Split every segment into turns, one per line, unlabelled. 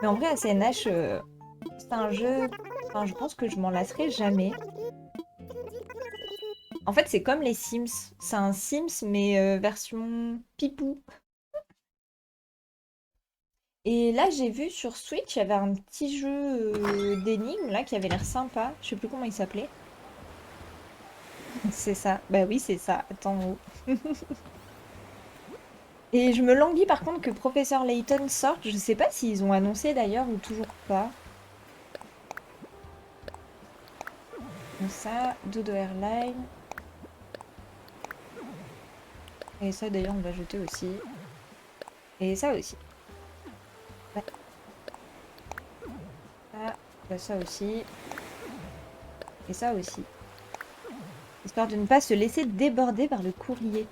Mais en vrai, ACNH, c'est un jeu... Enfin, je pense que je m'en lasserai jamais. En fait, c'est comme les Sims. C'est un Sims, mais version pipou. Et là, j'ai vu sur Switch, il y avait un petit jeu d'énigmes, là, qui avait l'air sympa. Je sais plus comment il s'appelait. C'est ça. Bah oui, c'est ça. Attends. Et je me languis par contre que Professeur Layton sorte. Je sais pas s'ils ont annoncé d'ailleurs ou toujours pas. Donc ça, Dodo Airline. Et ça d'ailleurs on va jeter aussi. Et ça aussi. Bah, ça, bah, ça aussi. Et ça aussi. Histoire de ne pas se laisser déborder par le courrier.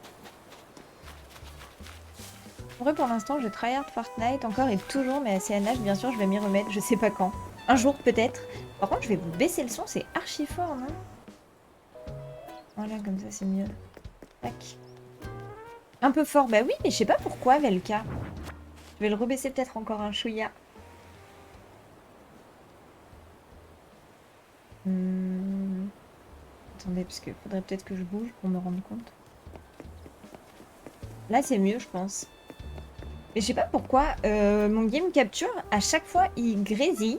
En vrai pour l'instant je tryhard Fortnite encore et toujours, mais à CNH bien sûr je vais m'y remettre, je sais pas quand. Un jour peut-être. Par contre je vais vous baisser le son, c'est archi fort, non? Voilà, comme ça c'est mieux. Tac. Un peu fort, bah oui, mais je sais pas pourquoi Velka. Je vais le rebaisser peut-être encore un chouïa. Hmm. Attendez, parce qu'il faudrait peut-être que je bouge pour me rendre compte. Là, c'est mieux, je pense. Mais je sais pas pourquoi, mon game capture, à chaque fois, il grésille.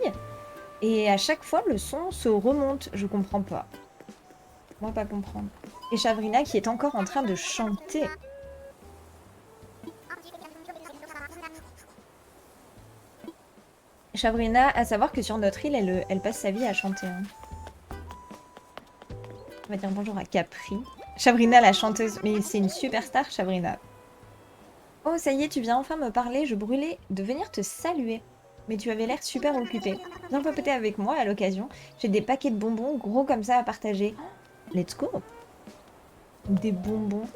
Et à chaque fois, le son se remonte. Je comprends pas. Moi, pas comprendre. Et Chavrina qui est encore en train de chanter. Chavrina, à savoir que sur notre île, elle passe sa vie à chanter, hein. On va dire bonjour à Capri. Chavrina, la chanteuse. Mais c'est une superstar, Chavrina. Oh, ça y est, tu viens enfin me parler. Je brûlais de venir te saluer. Mais tu avais l'air super occupé. Viens papoter avec moi à l'occasion. J'ai des paquets de bonbons gros comme ça à partager. Let's go. Des bonbons.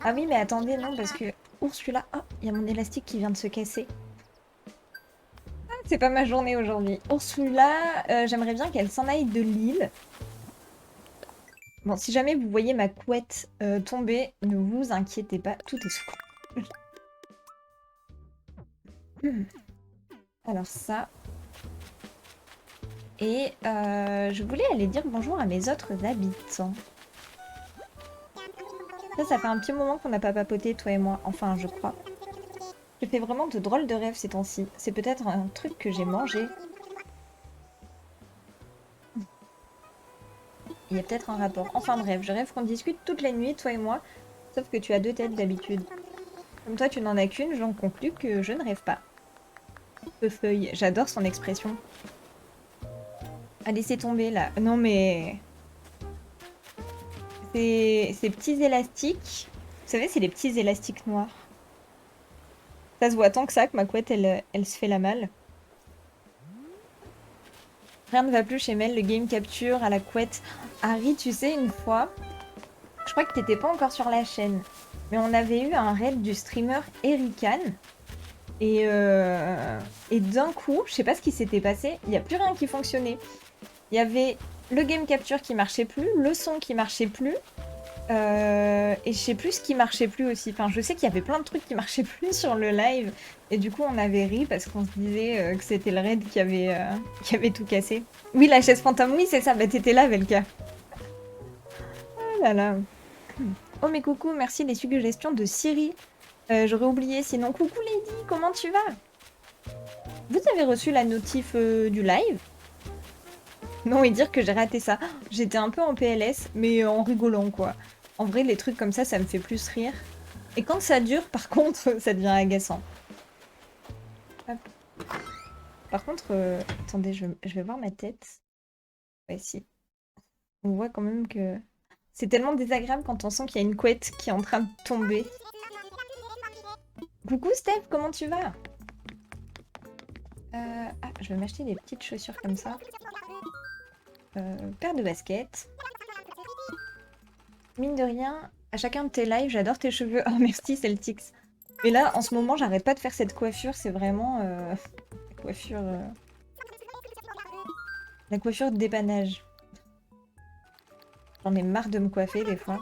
Ah oui, mais attendez, non, parce que Ursula... Oh, il y a mon élastique qui vient de se casser. Ah, c'est pas ma journée aujourd'hui. Ursula, j'aimerais bien qu'elle s'en aille de l'île. Bon, si jamais vous voyez ma couette tomber, ne vous inquiétez pas, tout est sous contrôle. Alors ça... Et je voulais aller dire bonjour à mes autres habitants. Ça fait un petit moment qu'on n'a pas papoté, toi et moi. Enfin, je crois. J'ai fait vraiment de drôles de rêves ces temps-ci. C'est peut-être un truc que j'ai mangé. Il y a peut-être un rapport. Enfin bref, je rêve qu'on discute toutes les nuits, toi et moi. Sauf que tu as deux têtes d'habitude. Comme toi, tu n'en as qu'une, j'en conclus que je ne rêve pas. Feuille, j'adore son expression. À laisser tomber là. Non mais... Ces petits élastiques. Vous savez, c'est les petits élastiques noirs. Ça se voit tant que ça que ma couette, elle se fait la malle. Rien ne va plus chez Mel, le game capture à la couette. Harry, tu sais, une fois, je crois que t'étais pas encore sur la chaîne, mais on avait eu un raid du streamer Erican. Et d'un coup, je sais pas ce qui s'était passé, il n'y a plus rien qui fonctionnait. Il y avait le game capture qui marchait plus, le son qui marchait plus, et je sais plus ce qui marchait plus aussi. Enfin, je sais qu'il y avait plein de trucs qui marchaient plus sur le live. Et du coup, on avait ri parce qu'on se disait que c'était le raid qui avait tout cassé. Oui, la chaise fantôme, oui, c'est ça. Bah, t'étais là, Velka. Oh là là. Oh, mais coucou, merci les suggestions de Siri. J'aurais oublié. Sinon, coucou Lady, comment tu vas? Vous avez reçu la notif du live? Non, et dire que j'ai raté ça. J'étais un peu en PLS, mais en rigolant, quoi. En vrai, les trucs comme ça me fait plus rire. Et quand ça dure, par contre, ça devient agaçant. Hop. Par contre, attendez, je vais voir ma tête. Ouais, si. On voit quand même que... C'est tellement désagréable quand on sent qu'il y a une couette qui est en train de tomber. Coucou Steph, comment tu vas? Ah, je vais m'acheter des petites chaussures comme ça. Paire de baskets. Mine de rien, à chacun de tes lives, j'adore tes cheveux. Oh merci Celtics. Mais là, en ce moment, j'arrête pas de faire cette coiffure. C'est vraiment la coiffure, la coiffure de dépannage. J'en ai marre de me coiffer des fois.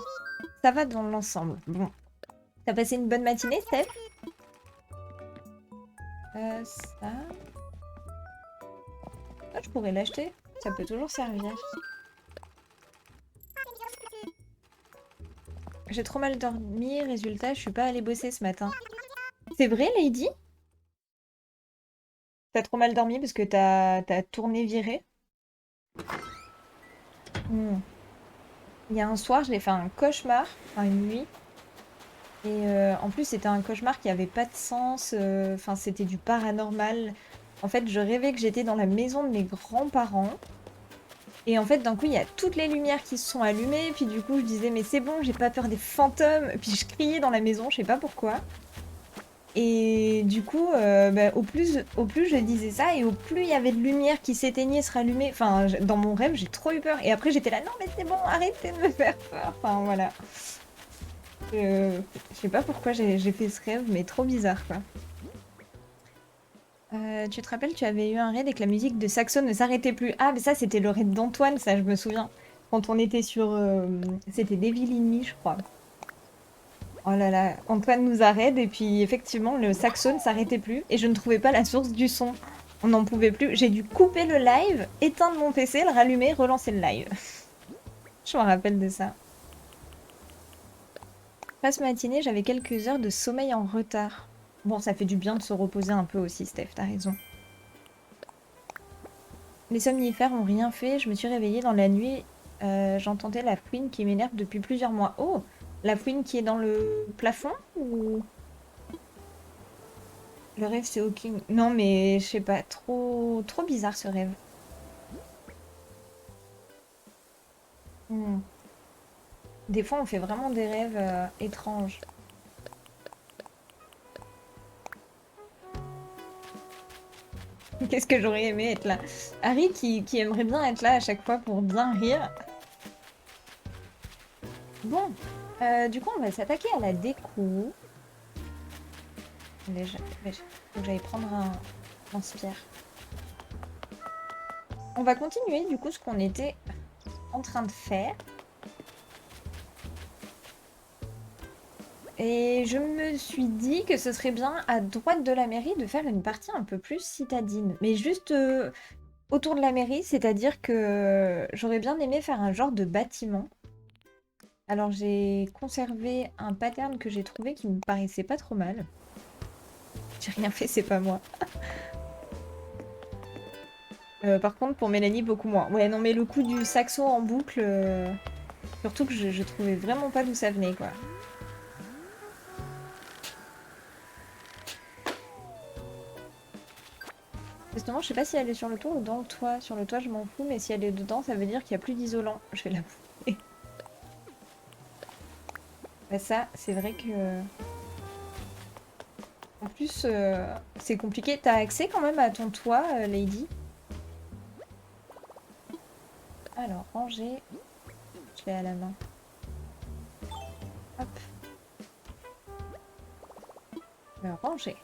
Ça va dans l'ensemble. Bon. T'as passé une bonne matinée, Steph? Ça... Ah, je pourrais l'acheter. Ça peut toujours servir. J'ai trop mal dormi, résultat, je suis pas allée bosser ce matin. C'est vrai, Lady? T'as trop mal dormi parce que t'as tourné viré? Hmm. Il y a un soir, j'ai fait un cauchemar, enfin une nuit. Et en plus, c'était un cauchemar qui avait pas de sens. Enfin, c'était du paranormal. En fait, je rêvais que j'étais dans la maison de mes grands-parents. Et en fait, d'un coup, il y a toutes les lumières qui se sont allumées. Puis du coup, je disais, mais c'est bon, j'ai pas peur des fantômes. Puis je criais dans la maison, je sais pas pourquoi. Et du coup, bah, au plus je disais ça, et au plus il y avait de lumière qui s'éteignait, se rallumait. Enfin, dans mon rêve, j'ai trop eu peur. Et après, j'étais là, non, mais c'est bon, arrêtez de me faire peur. Enfin, voilà. Je sais pas pourquoi j'ai fait ce rêve, mais trop bizarre, quoi. Tu te rappelles, tu avais eu un raid et que la musique de Saxo ne s'arrêtait plus. Ah, mais ça, c'était le raid d'Antoine, ça, je me souviens. Quand on était sur... c'était Devil in Me, je crois. Oh là là, Antoine nous a raid et puis effectivement, le Saxo ne s'arrêtait plus et je ne trouvais pas la source du son. On n'en pouvait plus. J'ai dû couper le live, éteindre mon PC, le rallumer, relancer le live. Je me rappelle de ça. Passe matinée, j'avais quelques heures de sommeil en retard. Bon, ça fait du bien de se reposer un peu aussi, Steph, t'as raison. Les somnifères ont rien fait, je me suis réveillée dans la nuit. J'entendais la fouine qui m'énerve depuis plusieurs mois. Oh, la fouine qui est dans le plafond ou le rêve c'est Hawking? Non mais je sais pas, trop bizarre ce rêve. Hmm. Des fois on fait vraiment des rêves étranges. Qu'est-ce que j'aurais aimé être là? Harry qui aimerait bien être là à chaque fois pour bien rire. Bon, du coup on va s'attaquer à la déco. Déjà, faut que j'aille prendre un lance-pierre. On va continuer du coup ce qu'on était en train de faire. Et je me suis dit que ce serait bien à droite de la mairie de faire une partie un peu plus citadine. Mais juste autour de la mairie, c'est-à-dire que j'aurais bien aimé faire un genre de bâtiment. Alors j'ai conservé un pattern que j'ai trouvé qui me paraissait pas trop mal. J'ai rien fait, c'est pas moi. Par contre pour Mélanie beaucoup moins. Ouais non mais le coup du saxo en boucle, surtout que je trouvais vraiment pas d'où ça venait quoi. Justement, je sais pas si elle est sur le toit ou dans le toit. Sur le toit, je m'en fous, mais si elle est dedans, ça veut dire qu'il n'y a plus d'isolant. Je vais la bouffer. Bah ça, c'est vrai que... En plus, c'est compliqué. T'as accès quand même à ton toit, Lady? Alors, ranger. Je l'ai à la main. Hop. Ranger.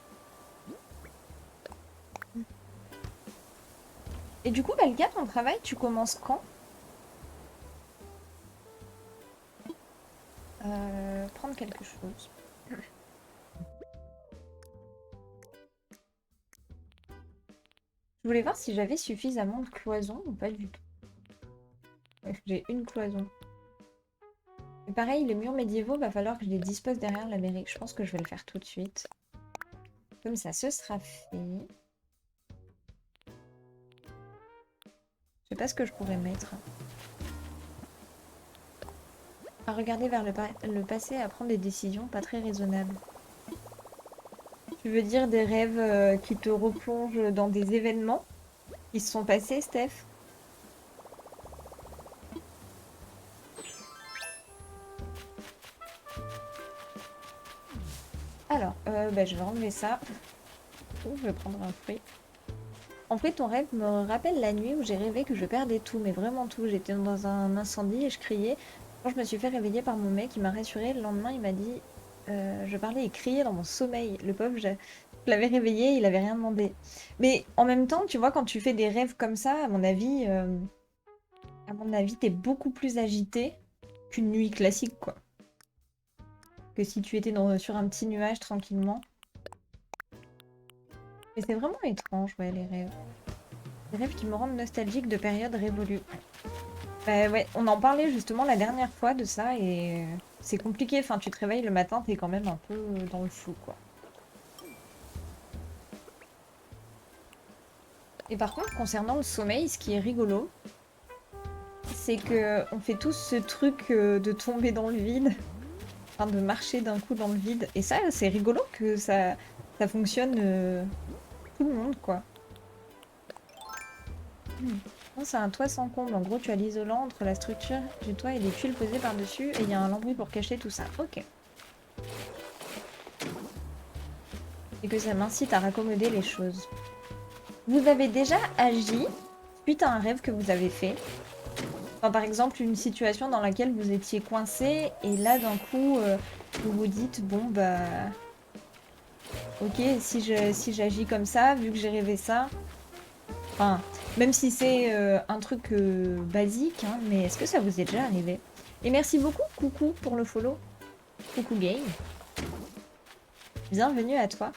Et du coup, Belga, ton travail, tu commences quand? Prendre quelque chose. Je voulais voir si j'avais suffisamment de cloisons ou pas du tout. J'ai une cloison. Et pareil, les murs médiévaux, va falloir que je les dispose derrière la mairie. Je pense que je vais le faire tout de suite. Comme ça, ce sera fait. Je sais pas ce que je pourrais mettre. À regarder vers le passé, à prendre des décisions pas très raisonnables. Tu veux dire des rêves qui te replongent dans des événements qui se sont passés, Steph? Alors, bah, je vais enlever ça. Je vais prendre un fruit. En fait, ton rêve me rappelle la nuit où j'ai rêvé que je perdais tout, mais vraiment tout. J'étais dans un incendie et je criais. Quand je me suis fait réveiller par mon mec, il m'a rassuré. Le lendemain, il m'a dit je parlais et criais dans mon sommeil. Le pauvre, je l'avais réveillé, il avait rien demandé. Mais en même temps, tu vois, quand tu fais des rêves comme ça, à mon avis, t'es beaucoup plus agité qu'une nuit classique, quoi. Que si tu étais sur un petit nuage tranquillement. Mais c'est vraiment étrange, ouais, les rêves. Les rêves qui me rendent nostalgique de périodes révolues. Bah ouais, on en parlait justement la dernière fois de ça et c'est compliqué. Enfin, tu te réveilles le matin, t'es quand même un peu dans le flou, quoi. Et par contre, concernant le sommeil, ce qui est rigolo, c'est que on fait tous ce truc de tomber dans le vide, enfin de marcher d'un coup dans le vide. Et ça, c'est rigolo que ça fonctionne tout le monde, quoi. Non, c'est un toit sans comble. En gros, tu as l'isolant entre la structure du toit et les tuiles posées par-dessus, et il y a un lambris pour cacher tout ça. Ok. Et que ça m'incite à raccommoder les choses. Vous avez déjà agi suite à un rêve que vous avez fait. Enfin, par exemple, une situation dans laquelle vous étiez coincé, et là, d'un coup, vous vous dites, bon, bah... Ok, si j'agis comme ça, vu que j'ai rêvé ça... Enfin, même si c'est un truc basique, hein, mais est-ce que ça vous est déjà arrivé? Et merci beaucoup, Coucou, pour le follow. Coucou Game. Bienvenue à toi.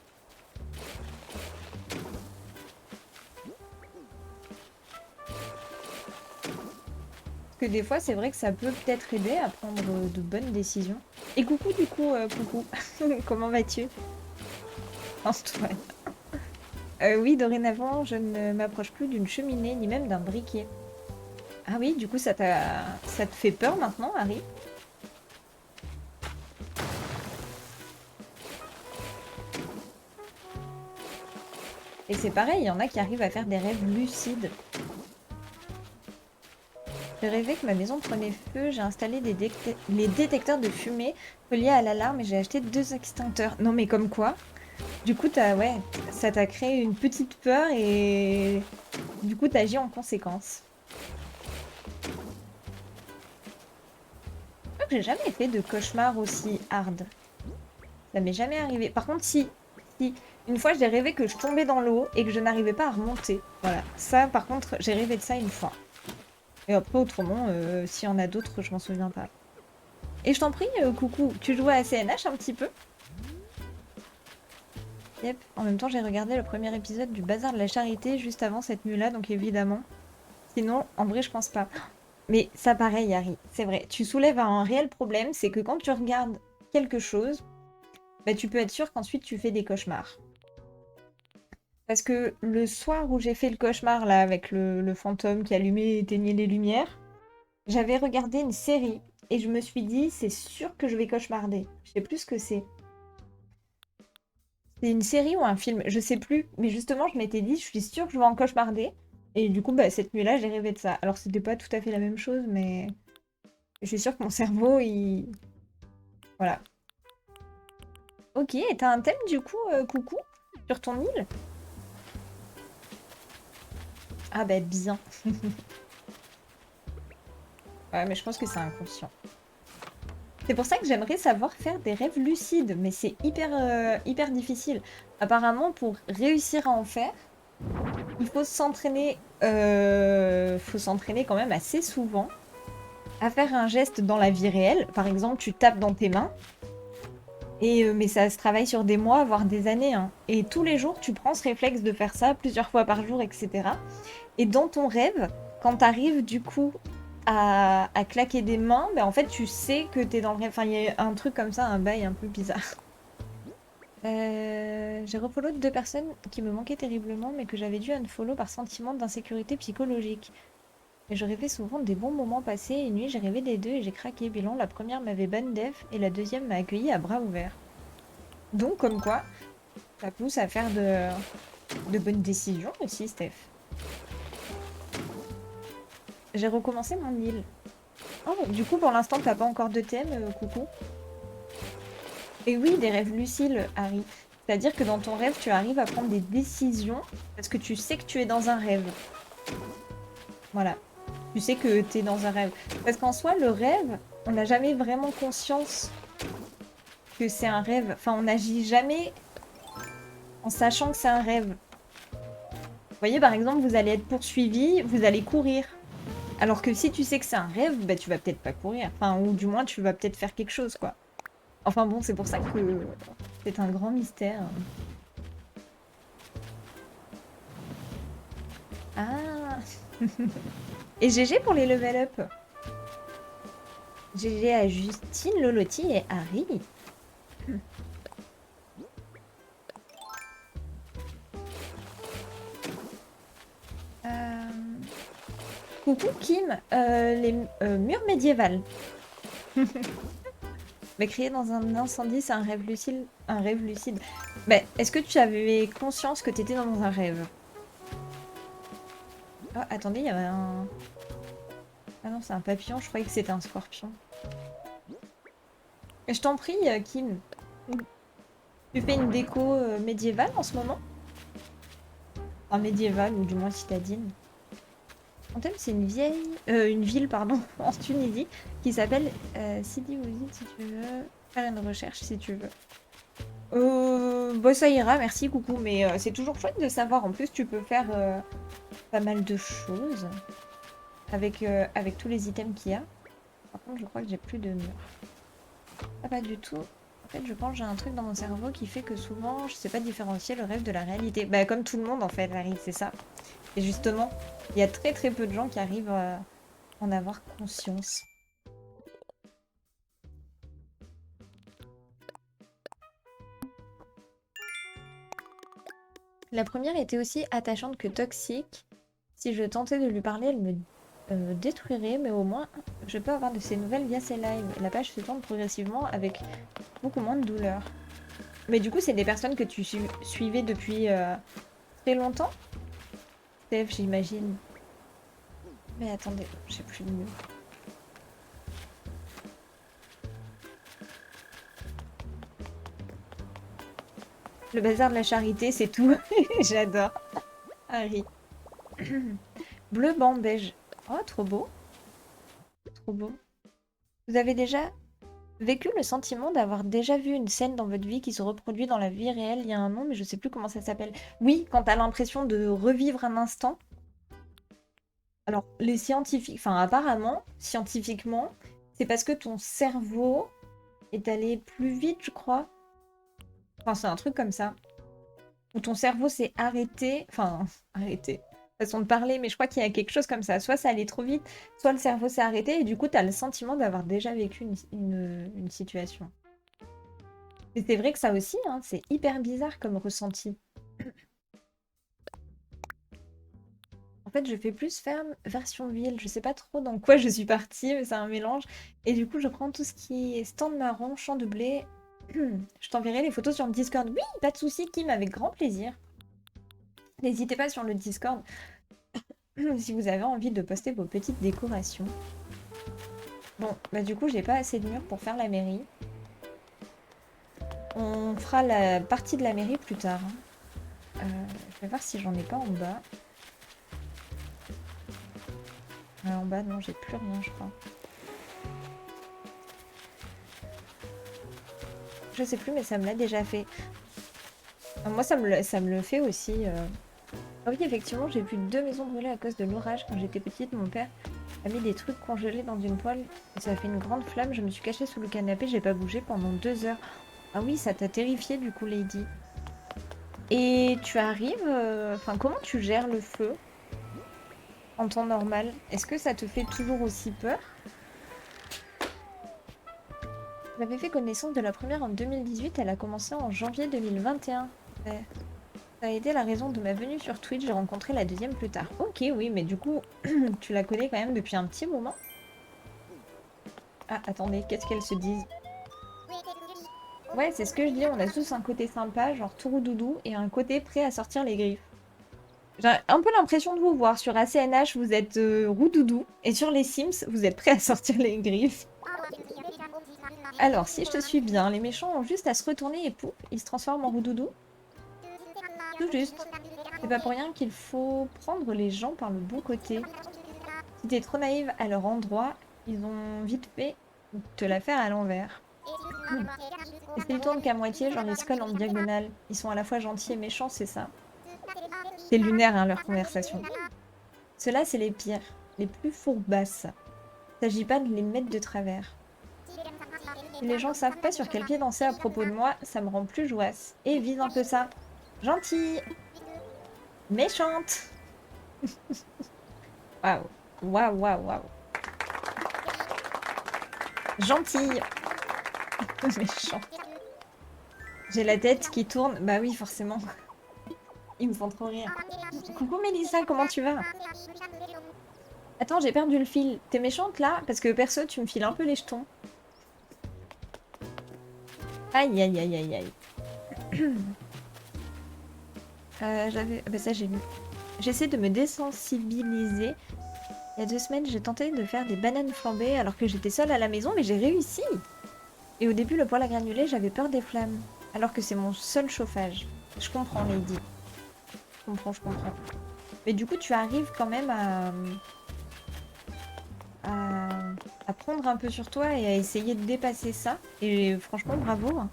Parce que des fois, c'est vrai que ça peut peut-être aider à prendre de bonnes décisions. Et coucou du coup, coucou. Comment vas-tu? Antoine. Oui, dorénavant, je ne m'approche plus d'une cheminée ni même d'un briquet. Ah oui, du coup, ça te fait peur maintenant, Harry? Et c'est pareil, il y en a qui arrivent à faire des rêves lucides. J'ai rêvé que ma maison prenait feu, j'ai installé les détecteurs de fumée reliés à l'alarme et j'ai acheté 2 extincteurs. Non mais comme quoi? Du coup, ouais, ça t'a créé une petite peur et du coup, t'agis en conséquence. Je crois que j'ai jamais fait de cauchemar aussi hard. Ça m'est jamais arrivé. Par contre, si. Une fois, j'ai rêvé que je tombais dans l'eau et que je n'arrivais pas à remonter. Voilà. Ça, par contre, j'ai rêvé de ça une fois. Et après, autrement, s'il y en a d'autres, je m'en souviens pas. Et je t'en prie, coucou, tu jouais à CNH un petit peu? Yep. En même temps, j'ai regardé le premier épisode du Bazar de la Charité juste avant cette nuit-là, donc évidemment. Sinon, en vrai, je pense pas. Mais ça, pareil, Harry, c'est vrai. Tu soulèves un réel problème, c'est que quand tu regardes quelque chose, bah, tu peux être sûr qu'ensuite tu fais des cauchemars. Parce que le soir où j'ai fait le cauchemar, là, avec le fantôme qui allumait et éteignait les lumières, j'avais regardé une série et je me suis dit, c'est sûr que je vais cauchemarder. Je sais plus ce que c'est. C'est une série ou un film, je sais plus. Mais justement, je m'étais dit, je suis sûre que je vais en cauchemarder. Et du coup, bah, cette nuit-là, j'ai rêvé de ça. Alors, c'était pas tout à fait la même chose, mais je suis sûre que mon cerveau, il... Voilà. Ok, et t'as un thème du coup, coucou, sur ton île? Ah bah bien. Ouais, mais je pense que c'est inconscient. C'est pour ça que j'aimerais savoir faire des rêves lucides, mais c'est hyper difficile. Apparemment, pour réussir à en faire, il faut s'entraîner quand même assez souvent à faire un geste dans la vie réelle. Par exemple, tu tapes dans tes mains, mais ça se travaille sur des mois, voire des années, hein. Et tous les jours, tu prends ce réflexe de faire ça plusieurs fois par jour, etc. Et dans ton rêve, quand tu arrives du coup à claquer des mains, ben en fait tu sais que t'es dans le rêve. Enfin, il y a un truc comme ça, un bail un peu bizarre. J'ai refollow 2 personnes qui me manquaient terriblement, mais que j'avais dû unfollow par sentiment d'insécurité psychologique. Et je rêvais souvent des bons moments passés, et une nuit j'ai rêvé des deux et j'ai craqué. Bilan, la première m'avait ban def et la deuxième m'a accueilli à bras ouverts. Donc comme quoi, ça pousse à faire de bonnes décisions aussi, Steph. J'ai recommencé mon île. Oh, du coup, pour l'instant, t'as pas encore de thème, coucou. Et oui, des rêves lucides, Harry. C'est-à-dire que dans ton rêve, tu arrives à prendre des décisions parce que tu sais que tu es dans un rêve. Voilà. Tu sais que tu es dans un rêve. Parce qu'en soi, le rêve, on n'a jamais vraiment conscience que c'est un rêve. Enfin, on n'agit jamais en sachant que c'est un rêve. Vous voyez, par exemple, vous allez être poursuivi, vous allez courir. Alors que si tu sais que c'est un rêve, bah, tu vas peut-être pas courir. Enfin, ou du moins, tu vas peut-être faire quelque chose, quoi. Enfin bon, c'est pour ça que c'est un grand mystère. Ah. Et GG pour les level up. GG à Justine, Loloti et Harry. Euh, Coucou Kim, les murs médiévales. Mais crier dans un incendie, c'est un rêve lucide. Un rêve lucide. Mais est-ce que tu avais conscience que tu étais dans un rêve? Oh, attendez, il y avait un... Ah non, c'est un papillon, je croyais que c'était un scorpion. Et je t'en prie, Kim. Tu fais une déco médiévale en ce moment? Enfin, médiévale, ou du moins citadine. Anthem, c'est une ville, pardon, en Tunisie, qui s'appelle Sidi Ouzid, si tu veux. Faire une recherche, si tu veux. Bon, ça ira, merci, coucou. Mais c'est toujours chouette de savoir. En plus, tu peux faire pas mal de choses avec tous les items qu'il y a. Par contre, je crois que j'ai plus de murs. Ah, pas du tout. En fait, je pense que j'ai un truc dans mon cerveau qui fait que souvent, je sais pas différencier le rêve de la réalité. Bah, comme tout le monde, en fait, Larry, c'est ça. Et justement, il y a très très peu de gens qui arrivent à en avoir conscience. La première était aussi attachante que toxique. Si je tentais de lui parler, elle me détruirait, mais au moins, je peux avoir de ses nouvelles via ses lives. La page se tourne progressivement avec beaucoup moins de douleur. Mais du coup, c'est des personnes que tu suivais depuis très longtemps, Steph, j'imagine. Mais attendez, j'ai plus de mur. Le bazar de la charité, c'est tout. J'adore. Harry. Bleu, blanc, beige. Oh, trop beau. Trop beau. Vous avez déjà vécu le sentiment d'avoir déjà vu une scène dans votre vie qui se reproduit dans la vie réelle? Il y a un nom, mais je sais plus comment ça s'appelle. Oui, quand t'as l'impression de revivre un instant. Alors, les scientifiques, enfin apparemment, scientifiquement, c'est parce que ton cerveau est allé plus vite, je crois. Enfin, c'est un truc comme ça. Où ton cerveau s'est arrêté. Enfin, arrêté. Façon de parler, mais je crois qu'il y a quelque chose comme ça. Soit ça allait trop vite, soit le cerveau s'est arrêté, et du coup, t'as le sentiment d'avoir déjà vécu une situation. Et c'est vrai que ça aussi, hein, c'est hyper bizarre comme ressenti. En fait, je fais plus ferme version ville. Je sais pas trop dans quoi je suis partie, mais c'est un mélange. Et du coup, je prends tout ce qui est stand marron, champ de blé. Je t'enverrai les photos sur le Discord. Oui, pas de souci, Kim, avec grand plaisir. N'hésitez pas sur le Discord si vous avez envie de poster vos petites décorations. Bon, bah du coup, j'ai pas assez de murs pour faire la mairie. On fera la partie de la mairie plus tard, hein. Je vais voir si j'en ai pas en bas. En bas, non, j'ai plus rien, je crois. Je sais plus, mais ça me l'a déjà fait. Moi, ça me le fait aussi. Ah oui, effectivement, j'ai vu 2 maisons brûler à cause de l'orage. Quand j'étais petite, mon père a mis des trucs congelés dans une poêle et ça a fait une grande flamme. Je me suis cachée sous le canapé, j'ai pas bougé pendant 2 heures. Ah oui, ça t'a terrifié du coup, Lady. Et tu arrives... Enfin, comment tu gères le feu en temps normal? Est-ce que ça te fait toujours aussi peur? J'avais fait connaissance de la première en 2018, elle a commencé en janvier 2021. Ouais. Ça a été la raison de ma venue sur Twitch, j'ai rencontré la deuxième plus tard. Ok, oui, mais du coup, tu la connais quand même depuis un petit moment. Ah, attendez, qu'est-ce qu'elles se disent? Ouais, c'est ce que je dis, on a tous un côté sympa, genre tout doudou, et un côté prêt à sortir les griffes. J'ai un peu l'impression de vous voir. Sur ACNH, vous êtes roudoudou, et sur les Sims, vous êtes prêt à sortir les griffes. Alors, si je te suis bien, les méchants ont juste à se retourner et pouf, ils se transforment en roudoudou. Tout juste. C'est pas pour rien qu'il faut prendre les gens par le bon côté. Si t'es trop naïve à leur endroit, ils ont vite fait te la faire à l'envers. Et s'ils tournent qu'à moitié, genre ils scrollent en diagonale. Ils sont à la fois gentils et méchants, c'est ça. C'est lunaire, hein, leur conversation. Ceux-là, c'est les pires, les plus fourbasses. S'agit pas de les mettre de travers. Si les gens savent pas sur quel pied danser à propos de moi, ça me rend plus jouasse. Et vise un peu ça. Gentille. Méchante. Waouh. Waouh, waouh, waouh. Gentille. Méchant. J'ai la tête qui tourne. Bah oui, forcément. Ils me font trop rire. Coucou Mélissa, comment tu vas? Attends, j'ai perdu le fil. T'es méchante là? Parce que perso, tu me files un peu les jetons. Aïe, aïe, aïe, aïe, aïe. J'avais... Bah ça, j'ai lu. J'essaie de me désensibiliser. Il y a 2 semaines, j'ai tenté de faire des bananes flambées alors que j'étais seule à la maison, mais j'ai réussi. Et au début, le poêle à granulés, j'avais peur des flammes. Alors que c'est mon seul chauffage. Je comprends, Lady. Je comprends, je comprends. Mais du coup, tu arrives quand même à, à prendre un peu sur toi et à essayer de dépasser ça. Et franchement, bravo, hein.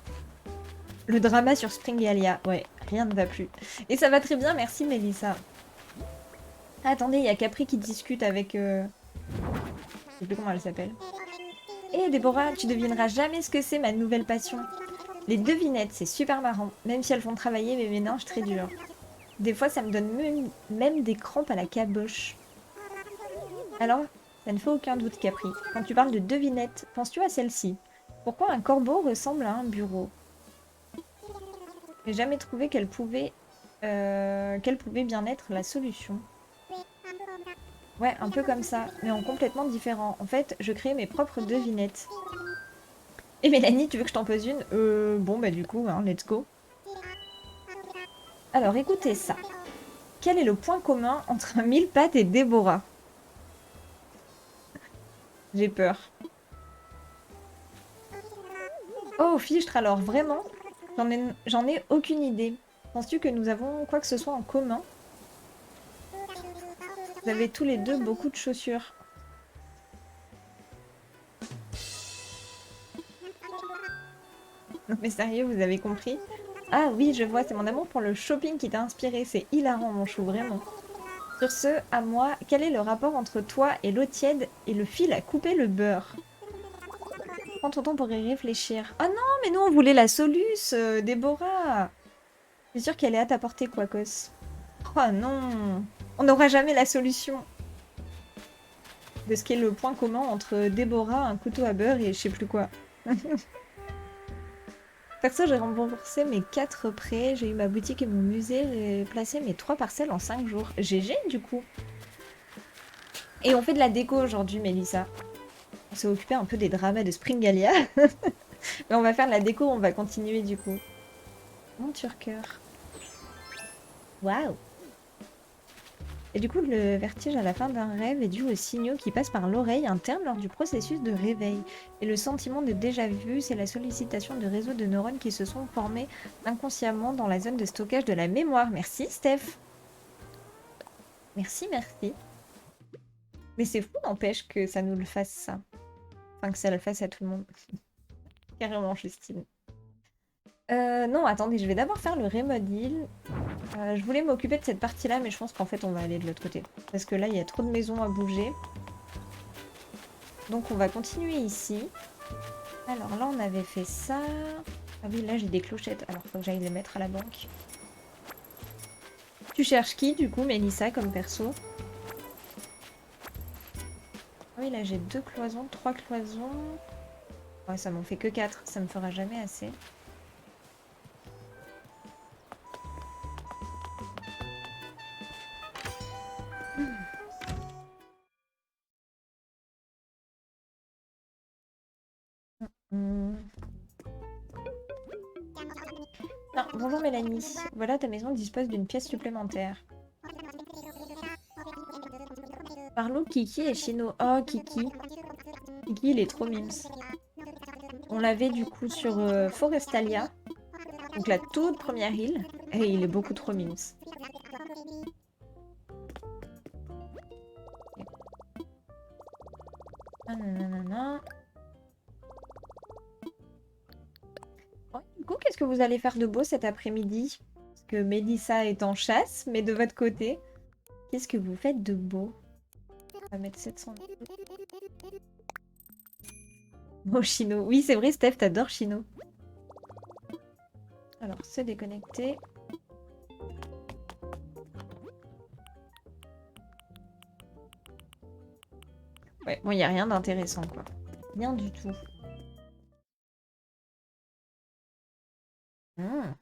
Le drama sur Spring et Alia. Ouais, rien ne va plus. Et ça va très bien, merci Mélissa. Ah, attendez, il y a Capri qui discute avec... Je sais plus comment elle s'appelle. Eh Déborah, tu devineras jamais ce que c'est ma nouvelle passion. Les devinettes, c'est super marrant, même si elles font travailler mes méninges très durs. Des fois, ça me donne même des crampes à la caboche. Alors, ça ne fait aucun doute, Capri. Quand tu parles de devinettes, penses-tu à celle-ci? Pourquoi un corbeau ressemble à un bureau? J'ai jamais trouvé quelle pouvait bien être la solution. Ouais, un peu comme ça, mais en complètement différent. En fait, je crée mes propres devinettes. Et Mélanie, tu veux que je t'en pose une? Bon, bah du coup, hein, let's go. Alors, écoutez ça. Quel est le point commun entre un mille-pattes et Déborah? J'ai peur. Oh, fichtre, alors vraiment? J'en ai aucune idée. Penses-tu que nous avons quoi que ce soit en commun? Vous avez tous les deux beaucoup de chaussures. Non mais sérieux, vous avez compris? Ah oui, je vois, c'est mon amour pour le shopping qui t'a inspiré. C'est hilarant, mon chou, vraiment. Sur ce, à moi, quel est le rapport entre toi et l'eau tiède et le fil à couper le beurre? Prends ton temps pour y réfléchir. Ah non, mais nous on voulait la soluce, Déborah. Je suis sûre qu'elle est à ta portée, Quacos. Oh non, on n'aura jamais la solution de ce qu'est le point commun entre Déborah, un couteau à beurre et je sais plus quoi. Perso, j'ai remboursé mes 4 prêts, j'ai eu ma boutique et mon musée, j'ai placé mes 3 parcelles en 5 jours. GG du coup. Et on fait de la déco aujourd'hui, Mélissa. On s'est occupé un peu des dramas de Springalia. Mais on va faire de la déco, on va continuer du coup. Mon turqueur. Waouh. Et du coup, le vertige à la fin d'un rêve est dû aux signaux qui passent par l'oreille interne lors du processus de réveil. Et le sentiment de déjà-vu, c'est la sollicitation de réseaux de neurones qui se sont formés inconsciemment dans la zone de stockage de la mémoire. Merci, Steph. Merci, merci. Mais c'est fou, n'empêche que ça nous le fasse, ça. Enfin, que ça le fasse à tout le monde. Carrément, Justine. Non, attendez, je vais d'abord faire le remodel. Je voulais m'occuper de cette partie-là, mais je pense qu'en fait, on va aller de l'autre côté. Parce que là, il y a trop de maisons à bouger. Donc, on va continuer ici. Alors là, on avait fait ça. Ah oui, là, j'ai des clochettes. Alors, faut que j'aille les mettre à la banque. Tu cherches qui, du coup, Mélissa, comme perso? Ah oui, là, j'ai 2 cloisons, 3 cloisons. Ouais, ça m'en fait que 4. Ça me fera jamais assez. Hmm. Ah, bonjour Mélanie. Voilà, ta maison dispose d'une pièce supplémentaire. Parlons Kiki et Chino. Oh, Kiki. Kiki, il est trop mimes. On l'avait du coup sur Forestalia. Donc la toute première île. Et il est beaucoup trop mimes. Ah, nanana. Oh, du coup, qu'est-ce que vous allez faire de beau cet après-midi? Parce que Mélissa est en chasse, mais de votre côté, qu'est-ce que vous faites de beau? On va mettre 700. Oh, Chino. Oui, c'est vrai, Steph, t'adores Chino. Alors, se déconnecter. Bon, il n'y a rien d'intéressant, quoi. Rien du tout. Hmm.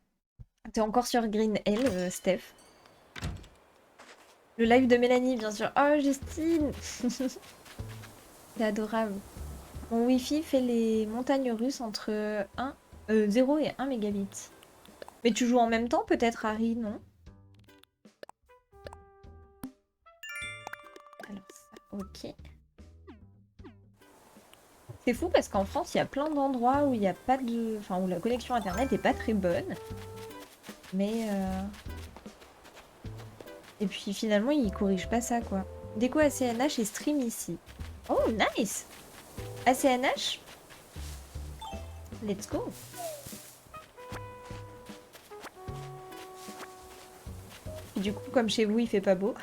T'es encore sur Green Hell, Steph. Le live de Mélanie, bien sûr. Oh, Justine! C'est adorable. Mon Wi-Fi fait les montagnes russes entre 0 et 1 mégabit. Mais tu joues en même temps, peut-être, Harry, non? Alors ça, ok. C'est fou parce qu'en France, il y a plein d'endroits où il n'y a pas de... Enfin, où la connexion Internet est pas très bonne. Mais... Et puis finalement, ils corrigent pas ça, quoi. Déco ACNH et stream ici. Oh, nice! ACNH? Let's go! Et du coup, comme chez vous, il fait pas beau.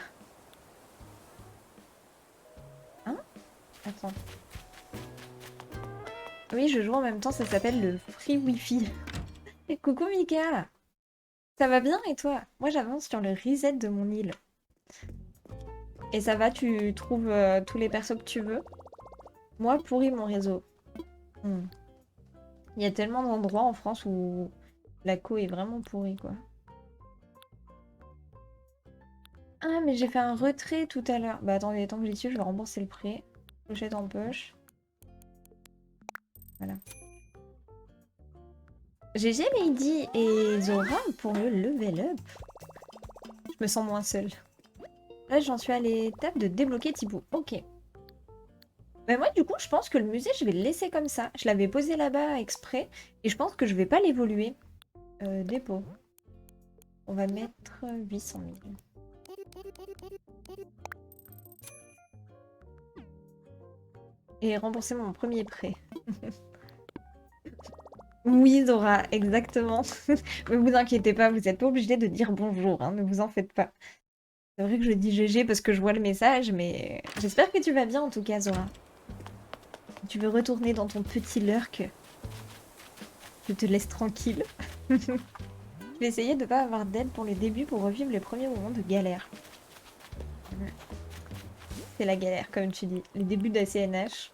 Hein? Attends. Oui, je joue en même temps, ça s'appelle le Free Wi-Fi. Coucou Mika! Ça va bien et toi? Moi j'avance sur le reset de mon île. Et ça va, tu trouves tous les persos que tu veux? Moi, pourri mon réseau. Hmm. Il y a tellement d'endroits en France où la co est vraiment pourrie, quoi. Ah, mais j'ai fait un retrait tout à l'heure. Bah attendez, tant que j'y suis, je vais rembourser le prêt. Pochette en poche. Voilà. GG Lady et Zora pour le level up. Je me sens moins seule. Là, j'en suis à l'étape de débloquer Thibaut. Ok. Mais moi, du coup, je pense que le musée, je vais le laisser comme ça. Je l'avais posé là-bas exprès. Et je pense que je vais pas l'évoluer. Dépôt. On va mettre 800 000. Et rembourser mon premier prêt. Oui, Zora, exactement. Mais vous inquiétez pas, vous n'êtes pas obligé de dire bonjour, hein, ne vous en faites pas. C'est vrai que je dis GG parce que je vois le message, mais j'espère que tu vas bien en tout cas, Zora. Tu veux retourner dans ton petit lurk? Je te laisse tranquille. Je vais essayer de pas avoir d'aide pour les débuts pour revivre les premiers moments de galère. C'est la galère, comme tu dis. Les débuts d'ACNH.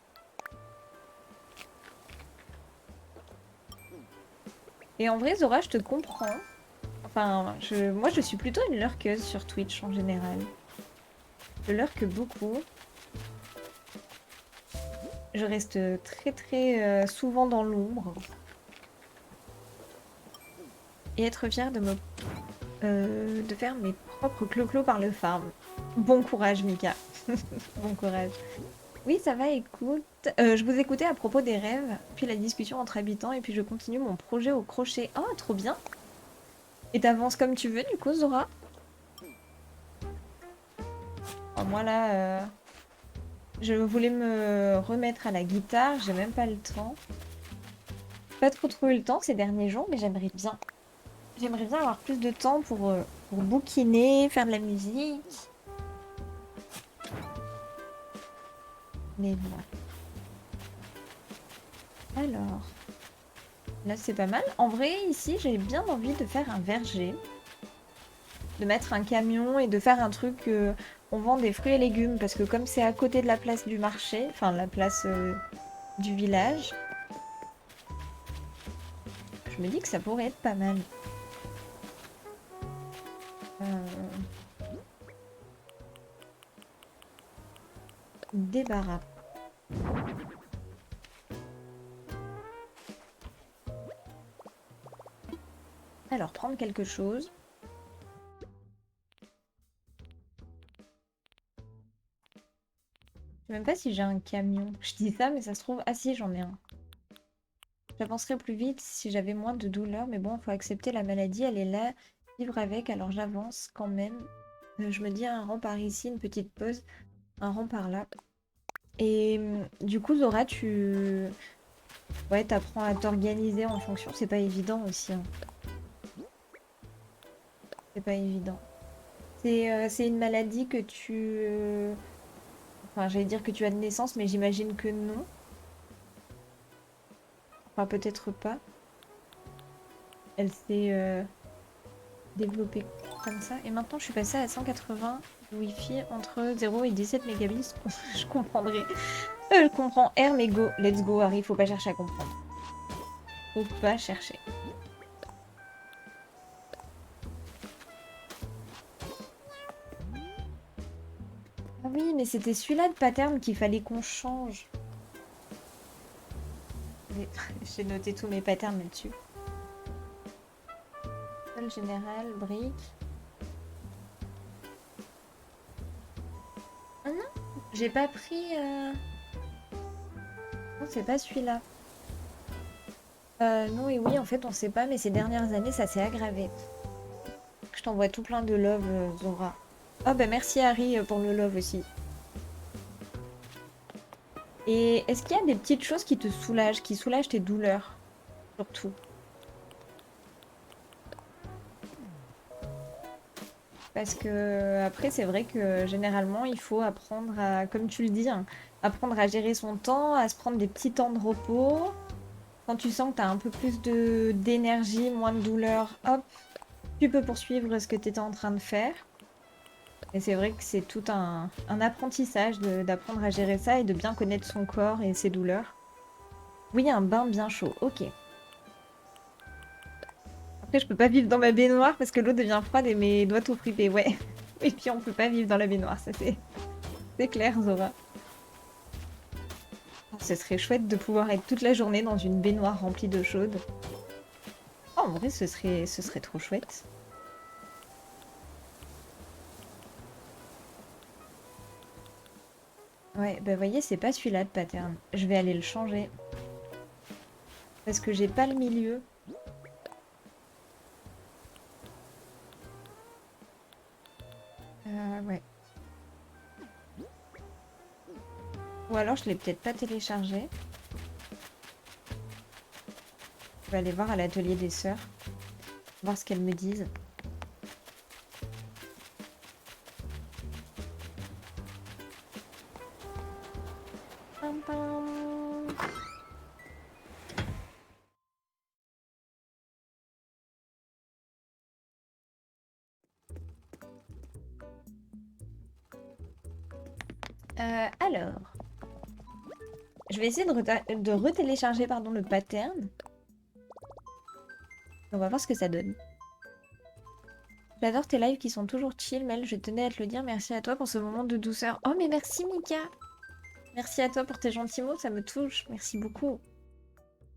Et en vrai, Zora, je te comprends. Enfin, moi, je suis plutôt une lurkeuse sur Twitch en général. Je lurk beaucoup. Je reste très très souvent dans l'ombre. Et être fière de faire mes propres clo-clos par le farm. Bon courage, Mika. Bon courage. Oui, ça va, écoute. Je vous écoutais à propos des rêves, puis la discussion entre habitants, et puis je continue mon projet au crochet. Oh, trop bien! Et t'avances comme tu veux, du coup, Zora? Oh, moi, là, je voulais me remettre à la guitare, j'ai même pas le temps. Pas trop eu le temps ces derniers jours, mais j'aimerais bien. J'aimerais bien avoir plus de temps pour bouquiner, faire de la musique. Mais voilà. Alors, là c'est pas mal. En vrai, ici, j'ai bien envie de faire un verger. De mettre un camion et de faire un truc... on vend des fruits et légumes parce que comme c'est à côté de la place du marché, enfin la place du village, je me dis que ça pourrait être pas mal. Débarras. Alors, prendre quelque chose. Je sais même pas si j'ai un camion. Je dis ça, mais ça se trouve... Ah si, j'en ai un. J'avancerais plus vite si j'avais moins de douleur, mais bon, il faut accepter la maladie, elle est là, vivre avec, alors j'avance quand même. Je me dis un rang par ici, une petite pause, un rang par là. Et du coup, Zora, ouais, t'apprends à t'organiser en fonction, c'est pas évident aussi, hein. C'est pas évident. C'est une maladie que Enfin, j'allais dire que tu as de naissance, mais j'imagine que non. Enfin, peut-être pas. Elle s'est développée comme ça. Et maintenant, je suis passée à 180 Wi-Fi entre 0 et 17 mégabits. Je comprendrai. Je comprends R, mais go. Let's go, Harry. Faut pas chercher à comprendre. Faut pas chercher. Ah oui, mais c'était celui-là de pattern qu'il fallait qu'on change. J'ai noté tous mes patterns là-dessus. Sol général, brique. Ah non, j'ai pas pris... Non, c'est pas celui-là. Non et oui, en fait, on sait pas, mais ces dernières années, ça s'est aggravé. Je t'envoie tout plein de love, Zora. Oh bah merci Harry pour le love aussi. Et est-ce qu'il y a des petites choses qui te soulagent, qui soulagent tes douleurs? Surtout. Parce que après, c'est vrai que généralement, il faut apprendre à, comme tu le dis, hein, apprendre à gérer son temps, à se prendre des petits temps de repos. Quand tu sens que tu as un peu plus d'énergie, moins de douleur, hop, tu peux poursuivre ce que tu étais en train de faire. Et c'est vrai que c'est tout un apprentissage d'apprendre à gérer ça et de bien connaître son corps et ses douleurs. Oui, un bain bien chaud, ok. Après, je peux pas vivre dans ma baignoire parce que l'eau devient froide et mes doigts tout fripés, ouais. Et puis on peut pas vivre dans la baignoire, ça c'est clair, Zora. Oh, ce serait chouette de pouvoir être toute la journée dans une baignoire remplie d'eau chaude. Oh, en vrai, ce serait trop chouette. Ouais, bah voyez, c'est pas celui-là de pattern. Je vais aller le changer. Parce que j'ai pas le milieu. Ouais. Ou alors je l'ai peut-être pas téléchargé. Je vais aller voir à l'atelier des sœurs. Voir ce qu'elles me disent. Pam, pam. Alors, je vais essayer de retélécharger pardon, le pattern. On va voir ce que ça donne. J'adore tes lives qui sont toujours chill, Mel. Je tenais à te le dire. Merci à toi pour ce moment de douceur. Oh, mais merci, Mika. Merci à toi pour tes gentils mots. Ça me touche. Merci beaucoup.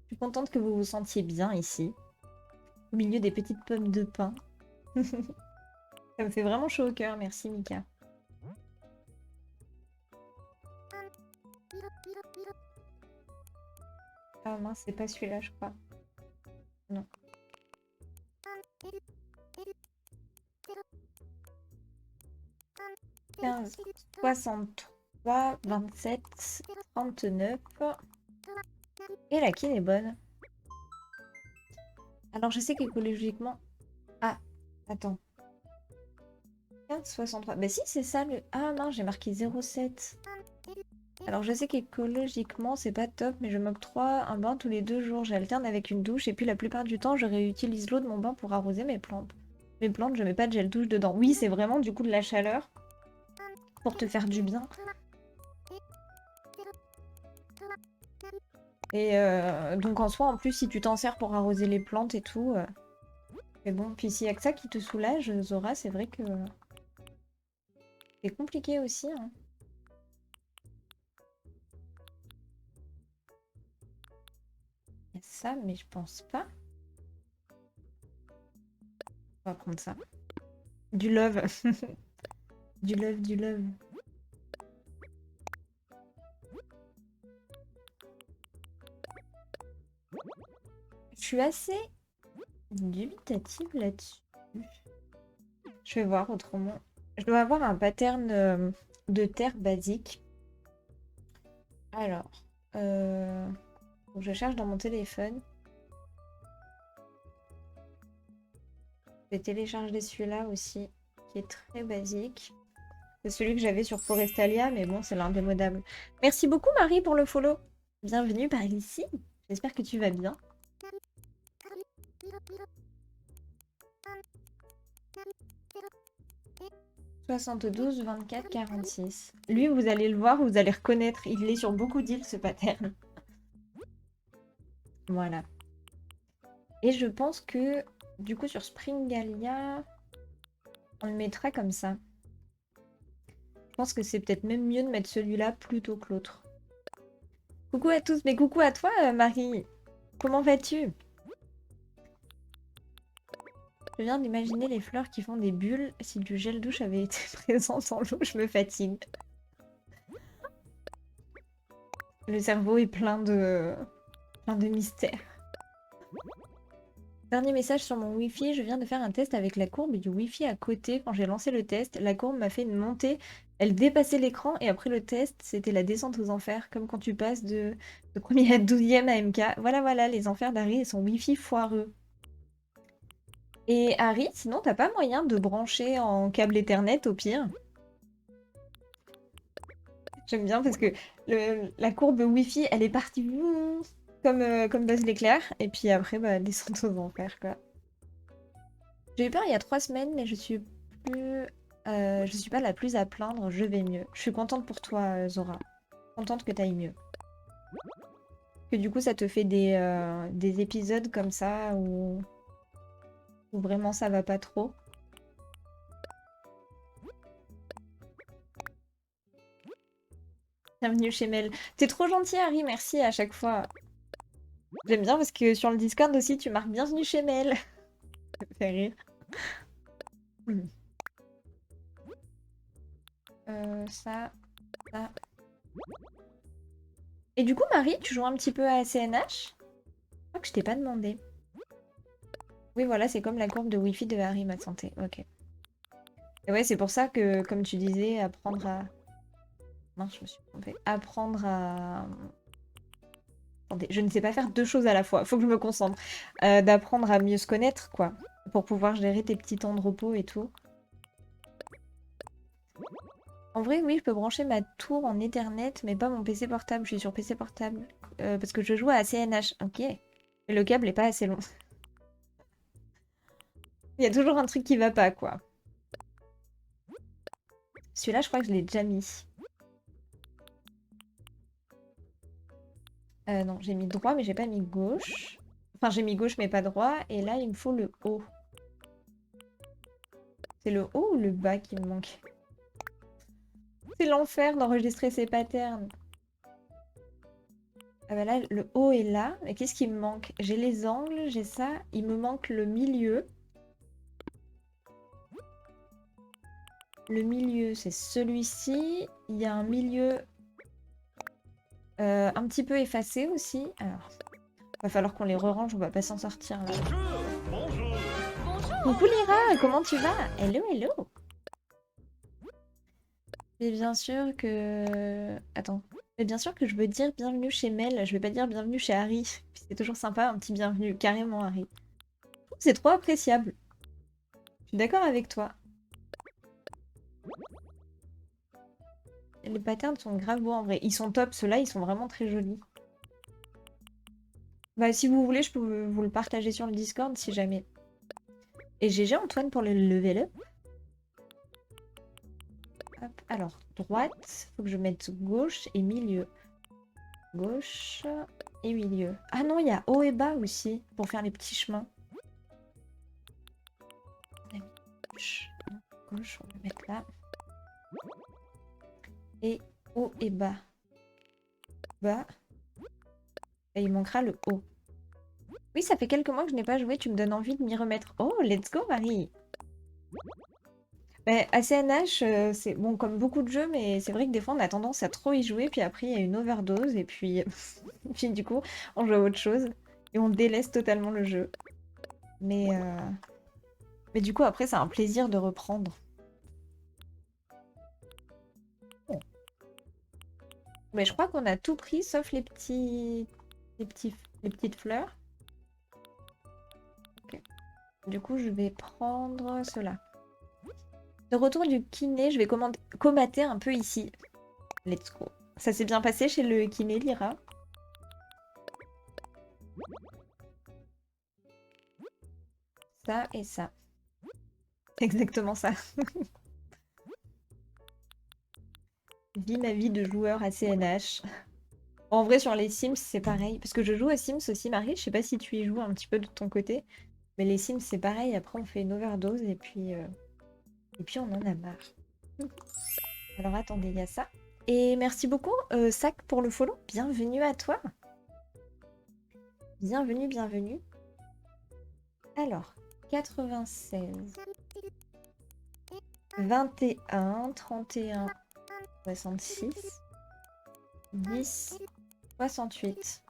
Je suis contente que vous vous sentiez bien ici. Au milieu des petites pommes de pin. Ça me fait vraiment chaud au cœur. Merci, Mika. Ah mince, c'est pas celui-là, je crois. Non. 15, 63, 27, 39. Et la quine est bonne. Alors, je sais qu'écologiquement... Ah, attends. 15, 63. Bah si, c'est ça le... Ah mince, j'ai marqué 0,7. Alors, je sais qu'écologiquement, c'est pas top, mais je m'octroie un bain tous les 2 jours. J'alterne avec une douche et puis la plupart du temps, je réutilise l'eau de mon bain pour arroser mes plantes. Mes plantes, je mets pas de gel douche dedans. Oui, c'est vraiment du coup de la chaleur pour te faire du bien. Et donc en soi, en plus, si tu t'en sers pour arroser les plantes et tout... Mais bon, puis s'il y a que ça qui te soulage, Zora, c'est vrai que... C'est compliqué aussi, hein. Il y a ça, mais je pense pas. On va prendre ça. Du love. Du love, du love. Je suis assez dubitative là-dessus. Je vais voir autrement. Je dois avoir un pattern de terre basique. Alors, faut que je cherche dans mon téléphone. Je vais télécharger celui-là aussi, qui est très basique. C'est celui que j'avais sur Forestalia, mais bon, c'est l'indémodable. Merci beaucoup Marie pour le follow. Bienvenue par ici. J'espère que tu vas bien. 72, 24, 46. Lui, vous allez le voir, vous allez reconnaître. Il est sur beaucoup d'îles, ce pattern. Voilà. Et je pense que, du coup, sur Springalia, on le mettra comme ça. Je pense que c'est peut-être même mieux de mettre celui-là plutôt que l'autre. Coucou à tous, mais coucou à toi, Marie. Comment vas-tu? Je viens d'imaginer les fleurs qui font des bulles. Si du gel douche avait été présent dans l'eau, je me fatigue. Le cerveau est plein de mystères. Dernier message sur mon Wi-Fi, je viens de faire un test avec la courbe du Wi-Fi à côté. Quand j'ai lancé le test, la courbe m'a fait une montée. Elle dépassait l'écran et après le test, c'était la descente aux enfers, comme quand tu passes de premier à 12e AMK. Voilà, voilà, les enfers d'Harry et son Wi-Fi foireux. Et Harry, sinon, t'as pas moyen de brancher en câble Ethernet au pire? J'aime bien parce que la courbe Wi-Fi, elle est partie comme Buzz l'éclair. Et puis après, bah, descente aux enfers, quoi. J'ai eu peur il y a 3 semaines, mais je suis pas la plus à plaindre, je vais mieux. Je suis contente pour toi, Zora. Contente que t'ailles mieux. Que du coup, ça te fait des épisodes comme ça où vraiment ça va pas trop. Bienvenue chez Mel. T'es trop gentil, Harry, merci à chaque fois. J'aime bien parce que sur le Discord aussi, tu marques bienvenue chez Mel. Ça me fait rire. Ça. Et du coup, Marie, tu joues un petit peu à CNH? Je crois que je t'ai pas demandé. Oui, voilà, c'est comme la courbe de Wi-Fi de Harry, ma santé. Ok. Et ouais, c'est pour ça que, comme tu disais, apprendre à... Mince, je me suis trompée. Apprendre à... Attendez, je ne sais pas faire deux choses à la fois. Faut que je me concentre. D'apprendre à mieux se connaître, quoi. Pour pouvoir gérer tes petits temps de repos et tout. En vrai, oui, je peux brancher ma tour en Ethernet, mais pas mon PC portable. Je suis sur PC portable. Parce que je joue à CNH. Ok. Mais le câble est pas assez long. Il y a toujours un truc qui va pas, quoi. Celui-là, je crois que je l'ai déjà mis. Non, j'ai mis droit, mais j'ai pas mis gauche. Enfin, j'ai mis gauche, mais pas droit. Et là, il me faut le haut. C'est le haut ou le bas qui me manque? C'est l'enfer d'enregistrer ces patterns. Ah bah là, le haut est là. Mais qu'est-ce qui me manque? J'ai les angles, j'ai ça. Il me manque le milieu. Le milieu, c'est celui-ci. Il y a un milieu un petit peu effacé aussi. Alors, va falloir qu'on les re-range, on va pas s'en sortir là.
Bonjour.
Coucou Lyra, comment tu vas? Hello, hello. Mais bien sûr que... Attends. Mais bien sûr que je veux dire bienvenue chez Mel. Je vais pas dire bienvenue chez Harry. C'est toujours sympa, un petit bienvenue. Carrément, Harry. C'est trop appréciable. Je suis d'accord avec toi. Les patterns sont grave beaux en vrai. Ils sont top, ceux-là, ils sont vraiment très jolis. Bah, si vous voulez, je peux vous le partager sur le Discord si jamais. Et GG Antoine pour le level up. Hop. Alors, droite, faut que je mette gauche et milieu. Gauche et milieu. Ah non, il y a haut et bas aussi pour faire les petits chemins. Gauche, gauche, on va le mettre là. Et haut et bas. Bas. Et il manquera le haut. Oui, ça fait quelques mois que je n'ai pas joué, tu me donnes envie de m'y remettre. Oh, let's go Marie. Bah, ACNH, c'est bon comme beaucoup de jeux, mais c'est vrai que des fois on a tendance à trop y jouer, puis après il y a une overdose, et puis, puis du coup on joue à autre chose, et on délaisse totalement le jeu. Mais du coup après c'est un plaisir de reprendre. Mais je crois qu'on a tout pris sauf les petites fleurs. Ok. Du coup je vais prendre cela. De retour du kiné, je vais comater un peu ici. Let's go. Ça s'est bien passé chez le kiné, Lyra? Ça et ça. C'est exactement ça. vis ma vie de joueur à CNH. En vrai, sur les Sims, c'est pareil. Parce que je joue à Sims aussi, Marie. Je sais pas si tu y joues un petit peu de ton côté. Mais les Sims, c'est pareil. Après, on fait une overdose et puis on en a marre. Alors, attendez, il y a ça. Et merci beaucoup, Sac, pour le follow. Bienvenue à toi. Bienvenue, bienvenue. Alors, 96, 21, 31, 66, 10, 68.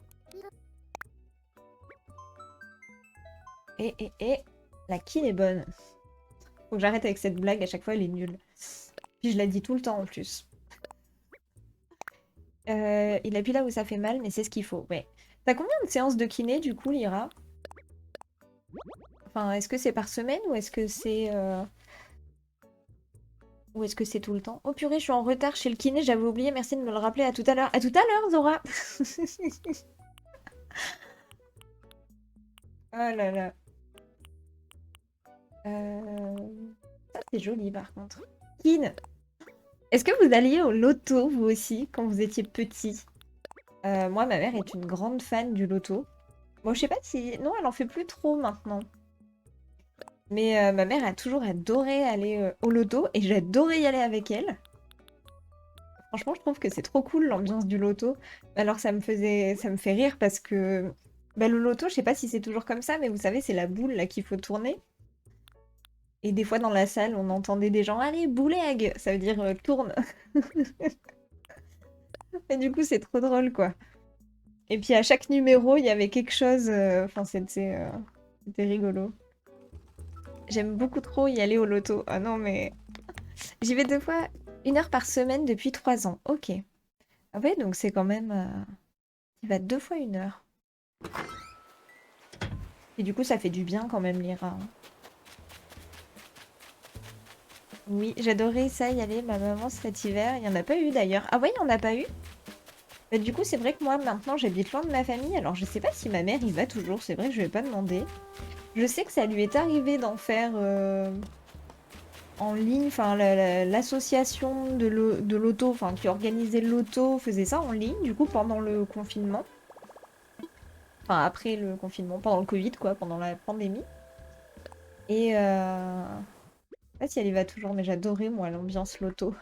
Et, la kill est bonne. Faut que j'arrête avec cette blague, à chaque fois elle est nulle. Puis je la dis tout le temps en plus. Il appuie là où ça fait mal, mais c'est ce qu'il faut. Ouais. T'as combien de séances de kiné du coup, Lyra? Enfin, est-ce que c'est par semaine ou est-ce que c'est tout le temps? Oh purée, je suis en retard chez le kiné, j'avais oublié, merci de me le rappeler. À tout à l'heure. À tout à l'heure, Zora. Oh là là. Ça c'est joli par contre. Kin, est-ce que vous alliez au loto vous aussi quand vous étiez petit? Moi, ma mère est une grande fan du loto. Bon, je sais pas si... Non, elle en fait plus trop maintenant. Mais ma mère a toujours adoré aller au loto et j'adorais y aller avec elle. Franchement, je trouve que c'est trop cool l'ambiance du loto. Alors ça me fait rire parce que bah, le loto, je sais pas si c'est toujours comme ça, mais vous savez, c'est la boule là qu'il faut tourner. Et des fois dans la salle, on entendait des gens, allez, bouleg, ça veut dire tourne. Et du coup, c'est trop drôle quoi. Et puis à chaque numéro, il y avait quelque chose. Enfin, c'était rigolo. J'aime beaucoup trop y aller au loto. Ah non, mais j'y vais 2 fois, 1 heure par semaine depuis 3 ans. Ok. Ah ouais, donc c'est quand même. Il va 2 fois 1 heure. Et du coup, ça fait du bien quand même, Lyra, hein. Oui, j'adorais ça, y aller, ma maman, cet hiver. Il n'y en a pas eu d'ailleurs. Ah ouais, il n'y en a pas eu? Bah, du coup, c'est vrai que moi, maintenant, j'habite loin de ma famille. Alors, je sais pas si ma mère y va toujours. C'est vrai que je vais pas demander. Je sais que ça lui est arrivé d'en faire en ligne. Enfin, l'association de l'auto, enfin, qui organisait l'auto, faisait ça en ligne, du coup, pendant le confinement. Enfin, après le confinement, pendant le Covid, quoi, pendant la pandémie. Et je sais pas si elle y va toujours, mais j'adorais, moi, l'ambiance loto.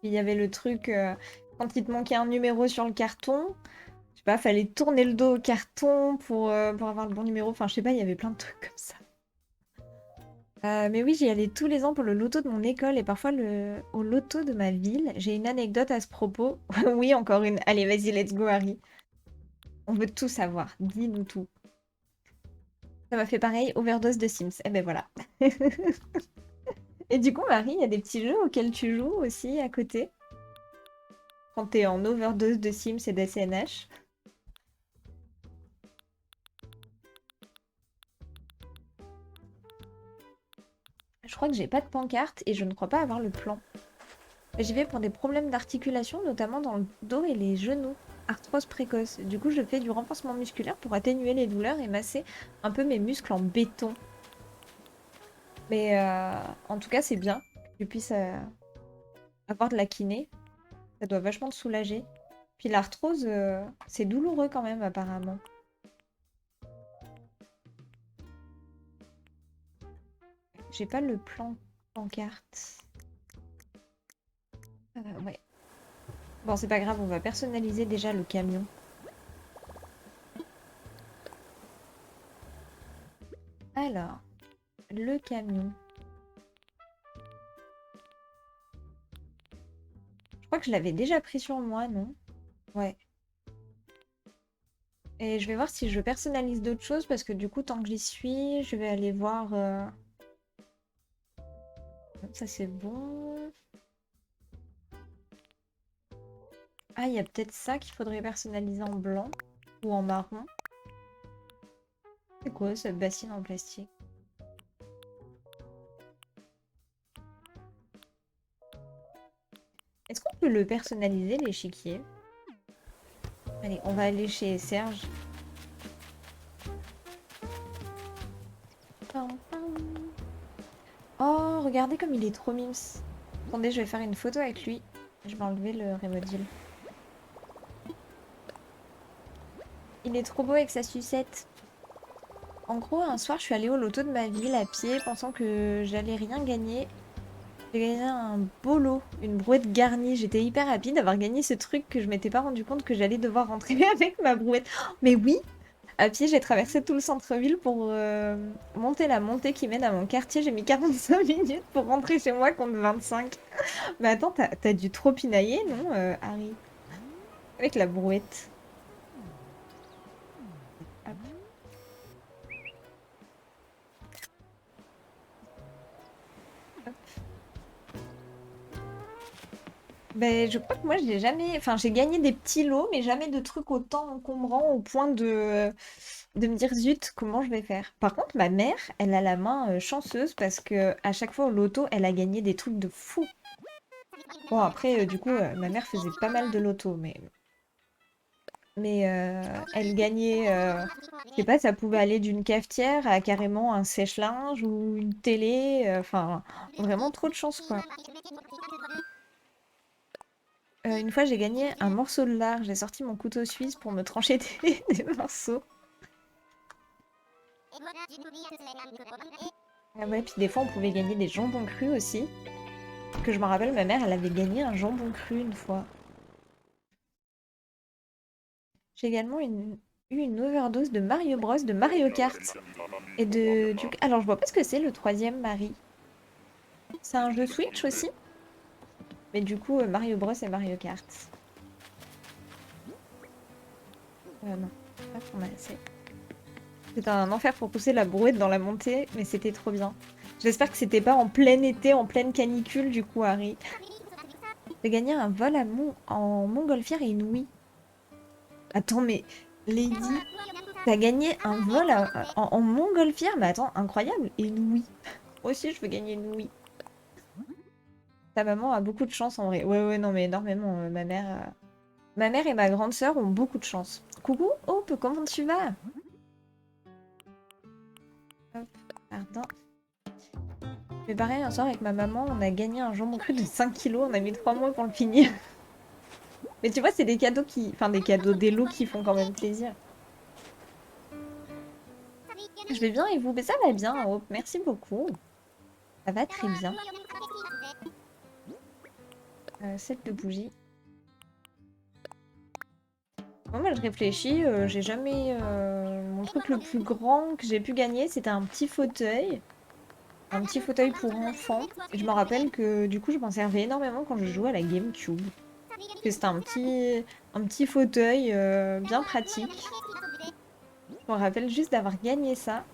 Il y avait le truc, quand il te manquait un numéro sur le carton, je sais pas, fallait tourner le dos au carton pour avoir le bon numéro. Enfin, je sais pas, il y avait plein de trucs comme ça. Mais oui, j'y allais tous les ans pour le loto de mon école et parfois au loto de ma ville. J'ai une anecdote à ce propos. Oui, encore une. Allez, vas-y, let's go, Harry. On veut tout savoir. Dis-nous tout. Ça m'a fait pareil, overdose de Sims. Eh ben voilà. Et du coup, Marie, il y a des petits jeux auxquels tu joues aussi à côté quand t'es en overdose de Sims et d'SNH. Je crois que j'ai pas de pancarte et je ne crois pas avoir le plan. J'y vais pour des problèmes d'articulation, notamment dans le dos et les genoux. Arthrose précoce. Du coup, je fais du renforcement musculaire pour atténuer les douleurs et masser un peu mes muscles en béton. Mais en tout cas, c'est bien que tu puisses avoir de la kiné. Ça doit vachement te soulager. Puis l'arthrose, c'est douloureux quand même, apparemment. J'ai pas le plan pancarte. Ouais. Bon, c'est pas grave, on va personnaliser déjà le camion. Alors, le camion. Je crois que je l'avais déjà pris sur moi, non? Ouais. Et je vais voir si je personnalise d'autres choses parce que du coup, tant que j'y suis, je vais aller voir. Ça, c'est bon. Ah, il y a peut-être ça qu'il faudrait personnaliser en blanc ou en marron. C'est quoi cette bassine en plastique? Est-ce qu'on peut le personnaliser, l'échiquier? Allez, on va aller chez Serge. Pam, pam. regardez comme il est trop mimes. Attendez, je vais faire une photo avec lui. Je vais enlever le Remodeal. Il est trop beau avec sa sucette. En gros, un soir, je suis allée au loto de ma ville à pied, pensant que j'allais rien gagner. J'ai gagné un beau lot, une brouette garnie. J'étais hyper happy d'avoir gagné ce truc que je m'étais pas rendu compte que j'allais devoir rentrer avec ma brouette. Oh, mais oui! À pied, j'ai traversé tout le centre-ville pour monter la montée qui mène à mon quartier. J'ai mis 45 minutes pour rentrer chez moi contre 25. Mais attends, t'as dû trop pinailler, non, Harry? Avec la brouette. Hop. Ben, je crois que moi, j'ai jamais... Enfin, j'ai gagné des petits lots, mais jamais de trucs autant encombrants au point de me dire, zut, comment je vais faire? Par contre, ma mère, elle a la main chanceuse parce que à chaque fois au loto, elle a gagné des trucs de fou. Bon, après, du coup, ma mère faisait pas mal de loto, mais elle gagnait, je sais pas, ça pouvait aller d'une cafetière à carrément un sèche-linge ou une télé, enfin, vraiment trop de chance, quoi. Une fois, j'ai gagné un morceau de lard. J'ai sorti mon couteau suisse pour me trancher des morceaux. Ah ouais, puis des fois, on pouvait gagner des jambons crus aussi. Que je me rappelle, ma mère, elle avait gagné un jambon cru une fois. J'ai également eu une overdose de Mario Bros, de Mario Kart et Alors, je vois pas ce que c'est le troisième Marie. C'est un jeu Switch aussi, mais du coup, Mario Bros et Mario Kart. Non. Hop, on a assez. C'était un enfer pour pousser la brouette dans la montée, mais c'était trop bien. J'espère que c'était pas en plein été, en pleine canicule, du coup, Harry. J'ai gagné un vol en montgolfière et une Wii. Attends, mais Lady, t'as gagné un vol en montgolfière? Mais attends, incroyable! Et une Wii. Moi aussi, je veux gagner une Wii. Ta maman a beaucoup de chance en vrai. Ouais, ouais, non, mais énormément. Ma mère et ma grande sœur ont beaucoup de chance. Coucou, Hope, comment tu vas? Hop, pardon. Mais pareil, un soir avec ma maman, on a gagné un jambon cru de 5 kilos. On a mis 3 mois pour le finir. Mais tu vois, c'est des cadeaux qui... Enfin, des cadeaux, des lots qui font quand même plaisir. Je vais bien et vous? Mais ça va bien, Hope. Merci beaucoup. Ça va très bien. Set de bougies. Moi, je réfléchis. J'ai jamais... Mon truc le plus grand que j'ai pu gagner, c'était un petit fauteuil. Un petit fauteuil pour enfants. Et je me rappelle que du coup, je m'en servais énormément quand je jouais à la GameCube. Parce que c'était un petit fauteuil bien pratique. Je me rappelle juste d'avoir gagné ça.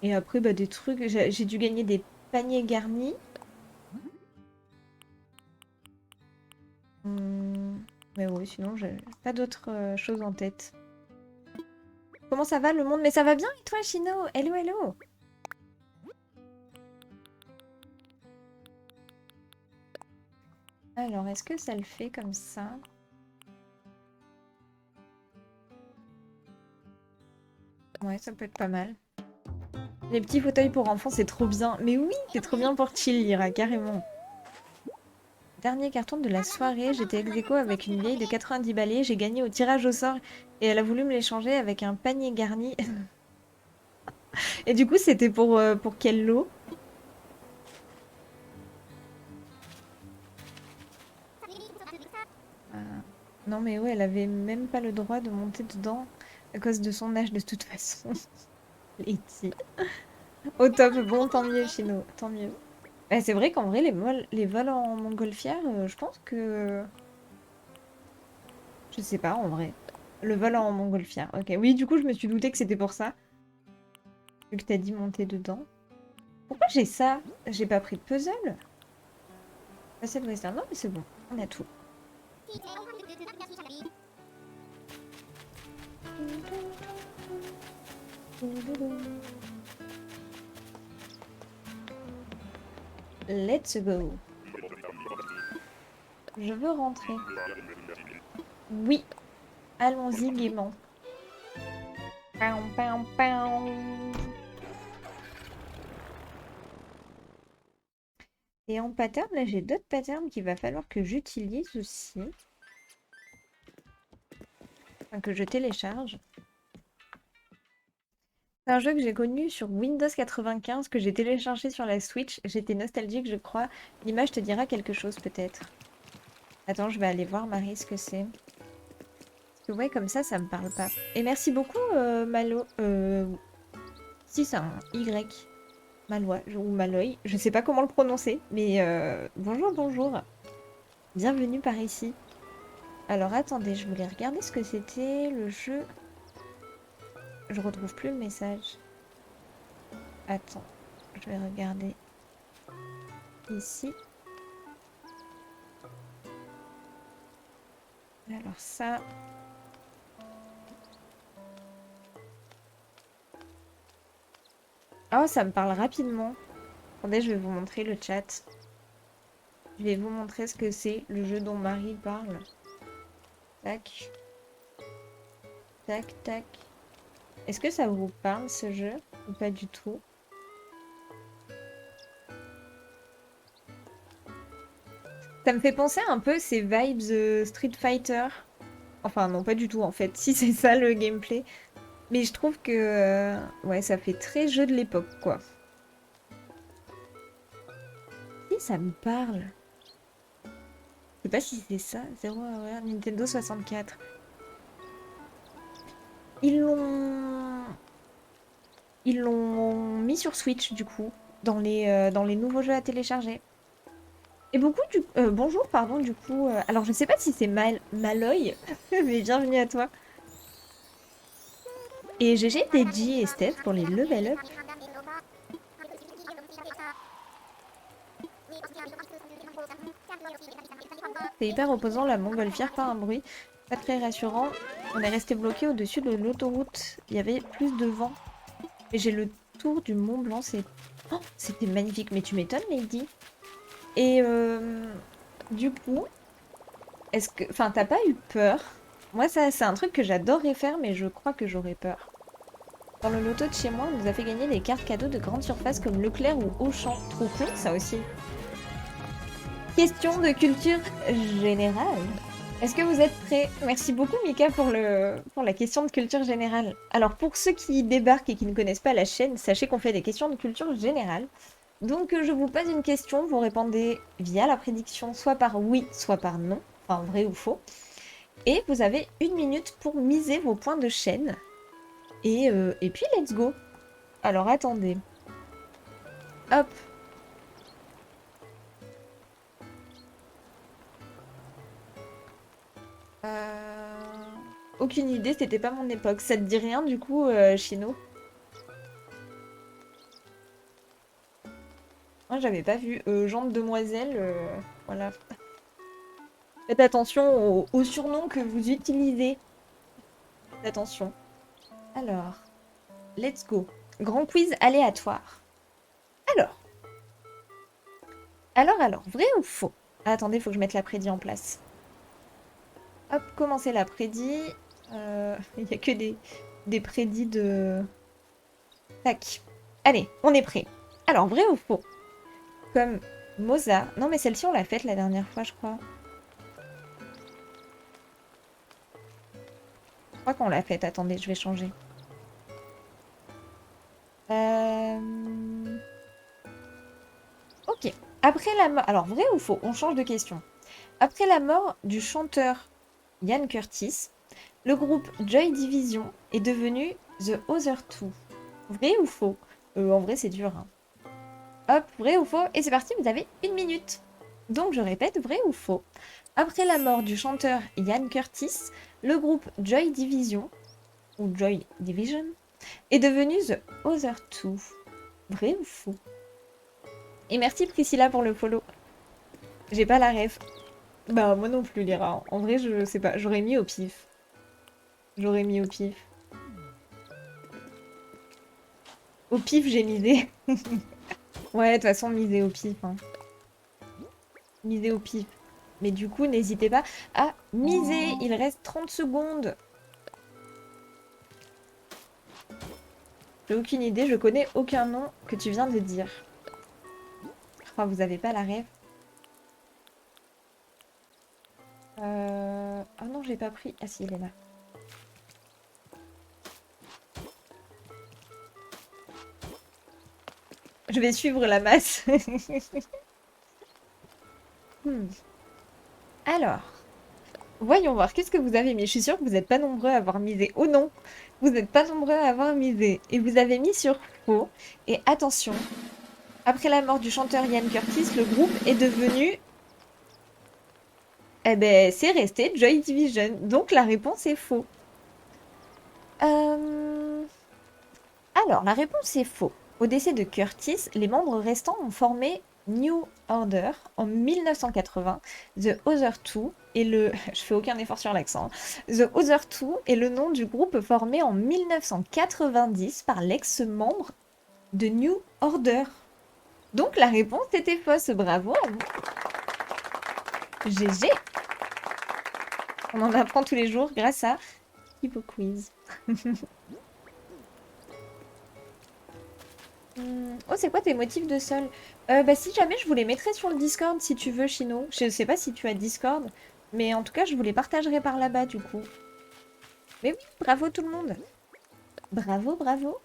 Et après, bah, des trucs... J'ai dû gagner des paniers garnis. Mais oui, sinon, j'ai pas d'autres choses en tête. Comment ça va, le monde? Mais ça va bien et toi, Chino? Hello, hello! Alors, est-ce que ça le fait comme ça? Ouais, ça peut être pas mal. Les petits fauteuils pour enfants, c'est trop bien. Mais oui, c'est trop bien pour chill, Lyra, carrément. Dernier carton de la soirée, j'étais ex aequo avec une vieille de 90 balais. J'ai gagné au tirage au sort et elle a voulu me l'échanger avec un panier garni. Et du coup, c'était pour quel lot? Non, mais ouais, elle avait même pas le droit de monter dedans à cause de son âge de toute façon. Letty. Au top, bon, tant mieux, Chino, tant mieux. Bah, c'est vrai qu'en vrai, les vols en montgolfière, je pense que... Je sais pas, en vrai. Le vol en montgolfière, ok. Oui, du coup, je me suis douté que c'était pour ça. Vu que t'as dit monter dedans. Pourquoi j'ai ça? J'ai pas pris de puzzle? Passer de western. Non, mais c'est bon, on a tout. Let's go. Je veux rentrer. Oui, allons-y gaiement. Pam, pam, pam. Et en pattern, là, j'ai d'autres patterns qu'il va falloir que j'utilise aussi. Enfin, que je télécharge. C'est un jeu que j'ai connu sur Windows 95, que j'ai téléchargé sur la Switch. J'étais nostalgique, je crois. L'image te dira quelque chose, peut-être. Attends, je vais aller voir, Marie, ce que c'est. Parce que ouais, comme ça me parle pas. Et merci beaucoup, Malo. Si, c'est un Y. Malois, ou Maloy. Je sais pas comment le prononcer, mais bonjour, bonjour. Bienvenue par ici. Alors, attendez, je voulais regarder ce que c'était, le jeu. Je retrouve plus le message. Attends, je vais regarder ici. Alors ça... Oh, ça me parle rapidement. Attendez, je vais vous montrer le chat. Je vais vous montrer ce que c'est, le jeu dont Marie parle. Tac, tac, tac. Est-ce que ça vous parle, ce jeu? Ou pas du tout? Ça me fait penser un peu ces vibes Street Fighter. Enfin, non, pas du tout, en fait. Si, c'est ça, le gameplay. Mais je trouve que... ouais, ça fait très jeu de l'époque, quoi. Si, ça me parle. Je sais pas si c'est ça. Zero Hour, Nintendo 64. Ils l'ont... Ils l'ont mis sur Switch, du coup, dans les nouveaux jeux à télécharger. Et beaucoup du... bonjour, pardon, du coup... alors, je sais pas si c'est Maloy, mais bienvenue à toi. Et GG, Deji et Steph pour les level up. C'est hyper opposant, la montgolfière, pas un bruit. Pas très rassurant. On est resté bloqué au-dessus de l'autoroute. Il y avait plus de vent. Et j'ai le tour du Mont Blanc, c'est... Oh, c'était magnifique, mais tu m'étonnes, Lady. Et du coup, est-ce que... Enfin, t'as pas eu peur? Moi, ça, c'est un truc que j'adorerais faire, mais je crois que j'aurais peur. Dans le loto de chez moi, on nous a fait gagner des cartes cadeaux de grande surface comme Leclerc ou Auchan. Trop cool, ça aussi. Question de culture générale. Est-ce que vous êtes prêts? Merci beaucoup, Mika, pour la question de culture générale. Alors, pour ceux qui débarquent et qui ne connaissent pas la chaîne, sachez qu'on fait des questions de culture générale. Donc, je vous pose une question, vous répondez via la prédiction, soit par oui, soit par non, enfin vrai ou faux. Et vous avez 1 minute pour miser vos points de chaîne. Et puis, let's go. Alors, attendez. Hop. Aucune idée, c'était pas mon époque. Ça te dit rien, du coup, Chino? Moi, j'avais pas vu. Jean de Demoiselle, voilà. Faites attention aux surnoms que vous utilisez. Faites attention. Alors, let's go. Grand quiz aléatoire. Alors, alors, vrai ou faux? Ah, attendez, faut que je mette la prédit en place. Hop, commencer la prédit. Il n'y a que des prédits de... Tac. Allez, on est prêt. Alors, vrai ou faux? Comme Moza. Non, mais celle-ci, on l'a faite la dernière fois, je crois. Je crois qu'on l'a faite. Attendez, je vais changer. Ok. Après la mort... Alors, vrai ou faux? On change de question. Après la mort du chanteur Ian Curtis, le groupe Joy Division est devenu The Other Two. Vrai ou faux? En vrai, c'est dur, hein. Hop, vrai ou faux? Et c'est parti, vous avez 1 minute. Donc, je répète, vrai ou faux? Après la mort du chanteur Ian Curtis, le groupe Joy Division, ou Joy Division, est devenu The Other Two. Vrai ou faux? Et merci Priscilla pour le follow. J'ai pas la ref. Bah, moi non plus, Lyra. En vrai, je sais pas. J'aurais mis au pif. J'aurais mis au pif. Au pif, j'ai misé. Ouais, de toute façon, miser au pif, hein. Miser au pif. Mais du coup, n'hésitez pas à miser. Il reste 30 secondes. J'ai aucune idée. Je connais aucun nom que tu viens de dire. crois, vous avez pas la rêve. Ah non, j'ai pas pris. Ah si, elle est là. Je vais suivre la masse. Hmm. Alors, voyons voir, qu'est-ce que vous avez mis? Je suis sûre que vous n'êtes pas nombreux à avoir misé. Oh non, vous n'êtes pas nombreux à avoir misé. Et vous avez mis sur faux. Et attention, après la mort du chanteur Ian Curtis, le groupe est devenu... Eh ben, c'est resté Joy Division. Donc la réponse est faux. Euh, Alors, la réponse est faux. Au décès de Curtis, les membres restants ont formé New Order en 1980. The Other Two et le... Je fais aucun effort sur l'accent. The Other Two est le nom du groupe formé en 1990 par l'ex-membre de New Order. Donc la réponse était fausse. Bravo à vous. GG. On en apprend tous les jours grâce à Hippo Quiz. Oh, c'est quoi tes motifs de sol? Bah, si jamais je vous les mettrai sur le Discord si tu veux, Chino. Je sais pas si tu as Discord, mais en tout cas, je vous les partagerai par là-bas du coup. Mais oui, bravo tout le monde. Bravo, bravo.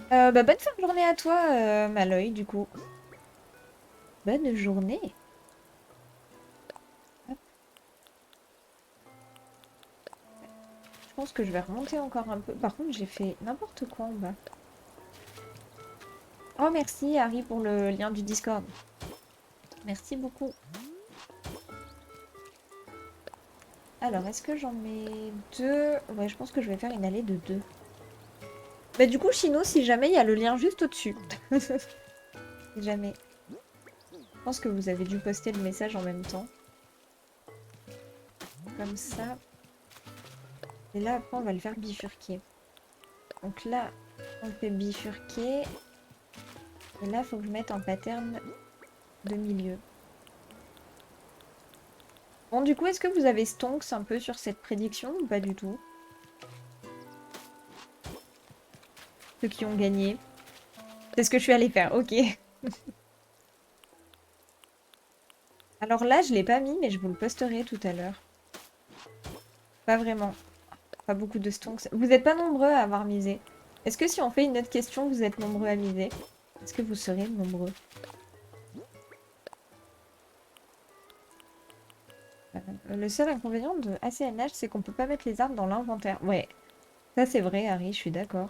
Bah, bonne fin de journée à toi, Maloy, du coup. Bonne journée. Hop. Je pense que je vais remonter encore un peu. Par contre, j'ai fait n'importe quoi en bas. Oh, merci Harry pour le lien du Discord. Merci beaucoup. Alors, est-ce que j'en mets deux? Ouais, je pense que je vais faire une allée de deux. Bah du coup, Chino, si jamais, il y a le lien juste au-dessus. Si jamais. Je pense que vous avez dû poster le message en même temps. Comme ça. Et là, après, on va le faire bifurquer. Donc là, on le fait bifurquer. Et là, il faut que je mette un pattern de milieu. Bon, du coup, est-ce que vous avez stonks un peu sur cette prédiction ou pas du tout? Ceux qui ont gagné. C'est ce que je suis allée faire, ok. Alors là, je l'ai pas mis, mais je vous le posterai tout à l'heure. Pas vraiment. Pas beaucoup de stonks. Vous n'êtes pas nombreux à avoir misé. Est-ce que si on fait une autre question, vous êtes nombreux à miser? Est-ce que vous serez nombreux? Le seul inconvénient de ACNH, c'est qu'on peut pas mettre les armes dans l'inventaire. Ouais, ça c'est vrai, Harry, je suis d'accord.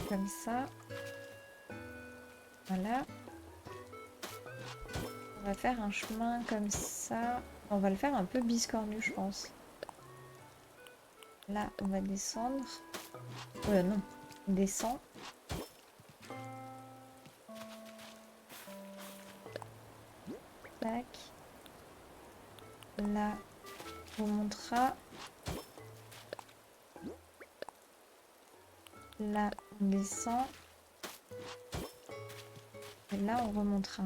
Comme ça. Voilà. On va faire un chemin comme ça. On va le faire un peu biscornu, je pense. Là, on va descendre. Non, on descend. Tac. Là, on remontera. Là, on descend. Et là, on remontera.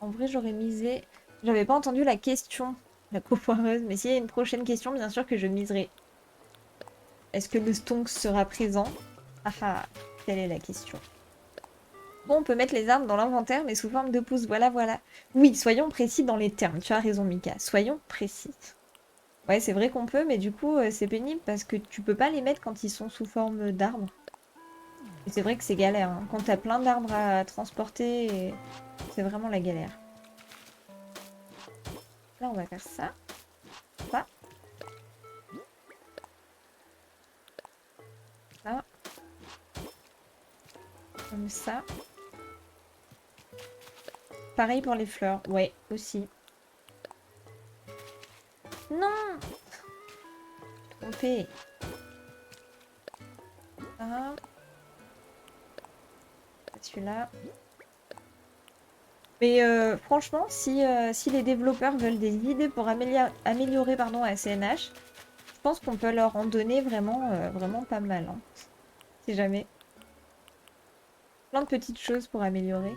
En vrai, j'aurais misé... J'avais pas entendu la question, la cofoireuse, mais s'il y a une prochaine question, bien sûr que je miserai. Est-ce que le stonk sera présent? Ah ah, quelle est la question? Bon, on peut mettre les armes dans l'inventaire, mais sous forme de pouce. Voilà, voilà. Oui, soyons précis dans les termes. Tu as raison, Mika. Soyons précis. Ouais, c'est vrai qu'on peut, mais du coup, c'est pénible parce que tu peux pas les mettre quand ils sont sous forme d'arbres. Et c'est vrai que c'est galère, hein. Quand t'as plein d'arbres à transporter, c'est vraiment la galère. Là, on va faire ça. Ça. Là. Comme ça. Pareil pour les fleurs. Ouais, aussi. Non! Trompé. Ça. Celui-là. Mais franchement, si les développeurs veulent des idées pour améliorer pardon, ACNH, je pense qu'on peut leur en donner vraiment, vraiment pas mal. Hein. Si jamais. Plein de petites choses pour améliorer.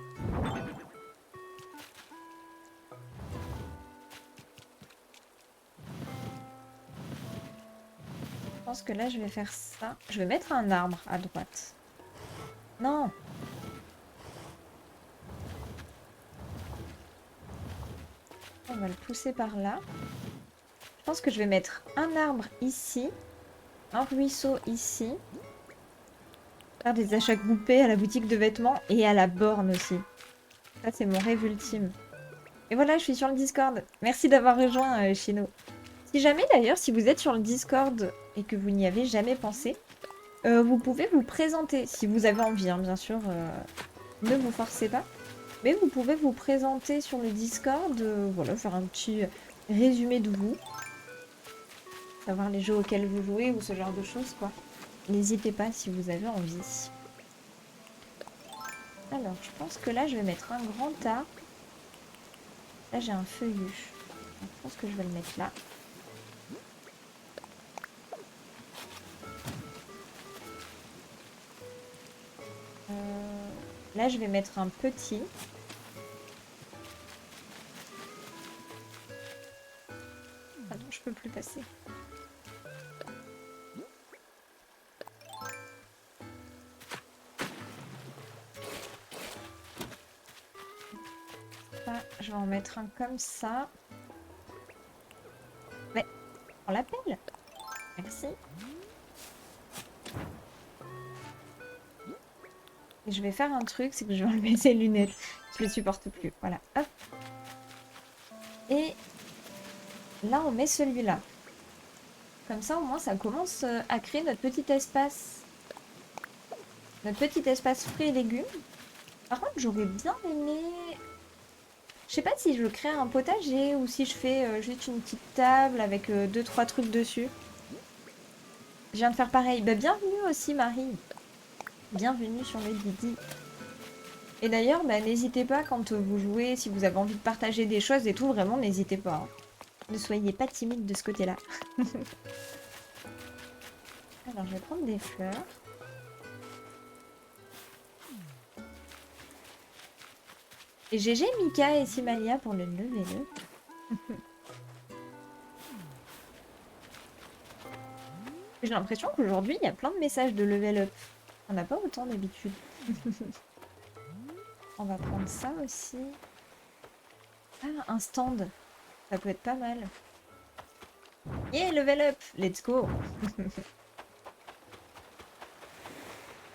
Je pense que là, je vais faire ça. Je vais mettre un arbre à droite. Non! On va le pousser par là. Je pense que je vais mettre un arbre ici. Un ruisseau ici. Faire des achats groupés à la boutique de vêtements et à la borne aussi. Ça, c'est mon rêve ultime. Et voilà, je suis sur le Discord. Merci d'avoir rejoint, Chino. Si jamais, d'ailleurs, si vous êtes sur le Discord et que vous n'y avez jamais pensé, vous pouvez vous présenter. Si vous avez envie, hein, bien sûr. Ne vous forcez pas. Mais vous pouvez vous présenter sur le Discord. Voilà, faire un petit résumé de vous. Savoir les jeux auxquels vous jouez ou ce genre de choses, quoi. N'hésitez pas si vous avez envie. Alors, je pense que là, je vais mettre un grand tas. Là, j'ai un feuillu. Je pense que je vais le mettre là. Là, je vais mettre un petit. Ah non, je peux plus passer. Ça, je vais en mettre un comme ça. Mais, on l'appelle. Merci. Et je vais faire un truc, c'est que je vais enlever ses lunettes. Je les supporte plus. Voilà, hop. Et là, on met celui-là. Comme ça, au moins, ça commence à créer notre petit espace. Notre petit espace fruits et légumes. Par contre, j'aurais bien aimé... Je sais pas si je crée un potager ou si je fais juste une petite table avec 2-3 trucs dessus. Je viens de faire pareil. Bah, bienvenue aussi, Marie. Bienvenue sur le Didi. Et d'ailleurs, bah, n'hésitez pas quand vous jouez, si vous avez envie de partager des choses et tout, vraiment, n'hésitez pas. Hein. Ne soyez pas timide de ce côté-là. Alors, je vais prendre des fleurs. Et GG Mika et Simalia pour le lever-le. J'ai l'impression qu'aujourd'hui, il y a plein de messages de level up. On n'a pas autant d'habitude. On va prendre ça aussi. Ah, un stand. Ça peut être pas mal. Yeah, level up. Let's go.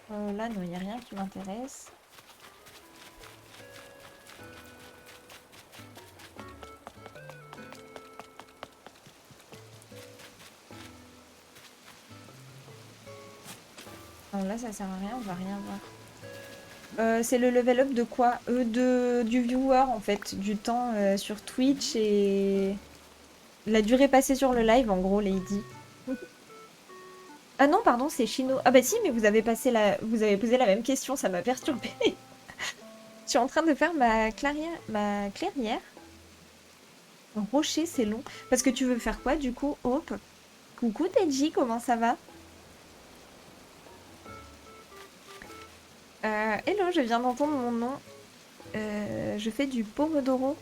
Là, non, il n'y a rien qui m'intéresse. Non, là, ça sert à rien, on va rien voir. C'est le level up de quoi? Du viewer, en fait. Du temps sur Twitch et... La durée passée sur le live, en gros, Lady. Ah non, pardon, c'est Chino. Ah bah si, mais vous avez posé la même question, ça m'a perturbée. Je suis en train de faire ma clairière. Un rocher, c'est long. Parce que tu veux faire quoi, du coup, Hope? Coucou, Teji, comment ça va? Hello, je viens d'entendre mon nom. Je fais du Pomodoro.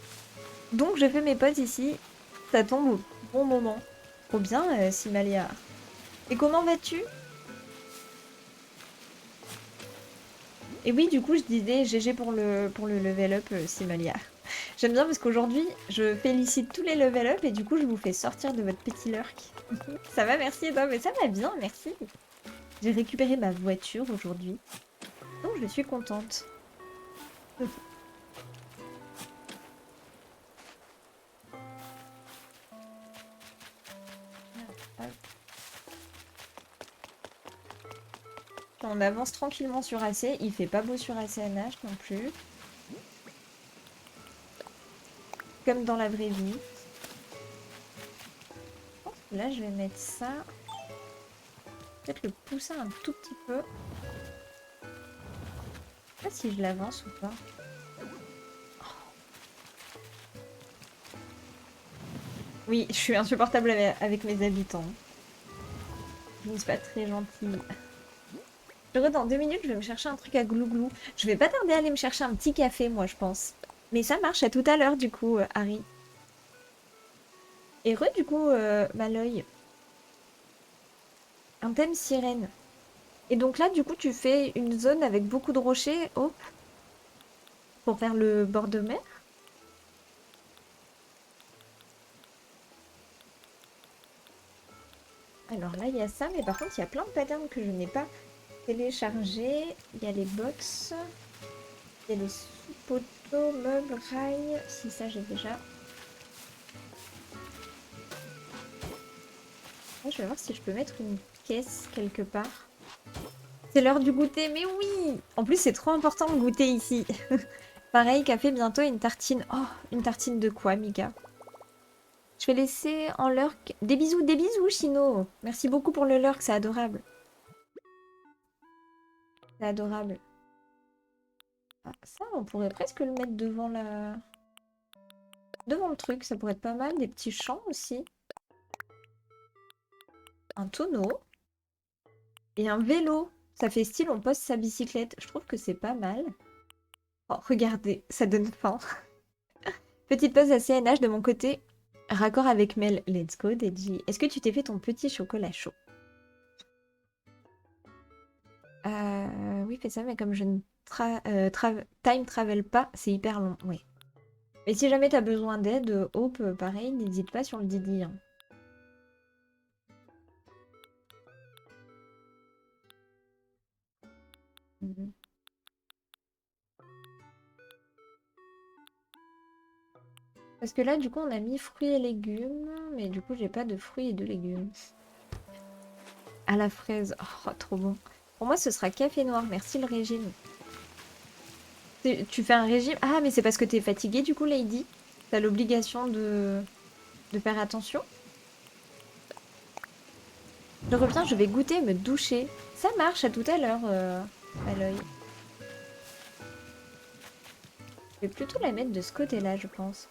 Donc, je fais mes potes ici. Ça tombe au bon moment. Trop bien, Simalia. Et comment vas-tu? Et oui, du coup, je disais GG pour le level up, Simalia. J'aime bien parce qu'aujourd'hui, je félicite tous les level up et du coup, je vous fais sortir de votre petit lurk. Ça va, merci et toi? Mais ça va bien, merci. J'ai récupéré ma voiture aujourd'hui. Donc, je suis contente. On avance tranquillement sur AC. Il fait pas beau sur ACNH non plus. Comme dans la vraie vie. Là, je vais mettre ça. Peut-être le pousser un tout petit peu. Je sais pas si je l'avance ou pas. Oui, je suis insupportable avec mes habitants. Je ne suis pas très gentille. Je reviens dans 2 minutes, je vais me chercher un truc à glouglou. Je vais pas tarder à aller me chercher un petit café, moi, je pense. Mais ça marche, à tout à l'heure, du coup, Harry. Et du coup, Maloy. Un thème sirène. Et donc là, du coup, tu fais une zone avec beaucoup de rochers, hop, pour faire le bord de mer. Alors là, il y a ça, mais par contre, il y a plein de patterns que je n'ai pas téléchargés. Il y a les box, il y a les sous-poteaux, meubles, rails. Si, ça, j'ai déjà. Là, je vais voir si je peux mettre une caisse quelque part. C'est l'heure du goûter, mais oui! En plus, c'est trop important de goûter ici. Pareil, café bientôt, une tartine. Oh, une tartine de quoi, Mika? Je vais laisser en lurk. Des bisous, Chino. Merci beaucoup pour le lurk, c'est adorable. C'est adorable. Ah, ça, on pourrait presque le mettre devant la... Devant le truc, ça pourrait être pas mal. Des petits champs aussi. Un tonneau. Et un vélo. Ça fait style, on pose sa bicyclette. Je trouve que c'est pas mal. Oh, regardez, ça donne faim. Petite pause à CNH de mon côté. Raccord avec Mel. Let's go, Deji. Est-ce que tu t'es fait ton petit chocolat chaud? Oui, fais ça, mais comme je ne time travel pas, c'est hyper long, oui. Mais si jamais t'as besoin d'aide, Hope, pareil, n'hésite pas sur le Didi, hein. Mhm. Parce que là, du coup, on a mis fruits et légumes, mais du coup, j'ai pas de fruits et de légumes. À la fraise, oh, trop bon. Pour moi, ce sera café noir, merci le régime. Tu fais un régime? Ah, mais c'est parce que t'es fatiguée, du coup, Lady? T'as l'obligation de faire attention? Je reviens, je vais goûter et me doucher. Ça marche, à tout à l'heure, à l'œil. Je vais plutôt la mettre de ce côté-là, je pense.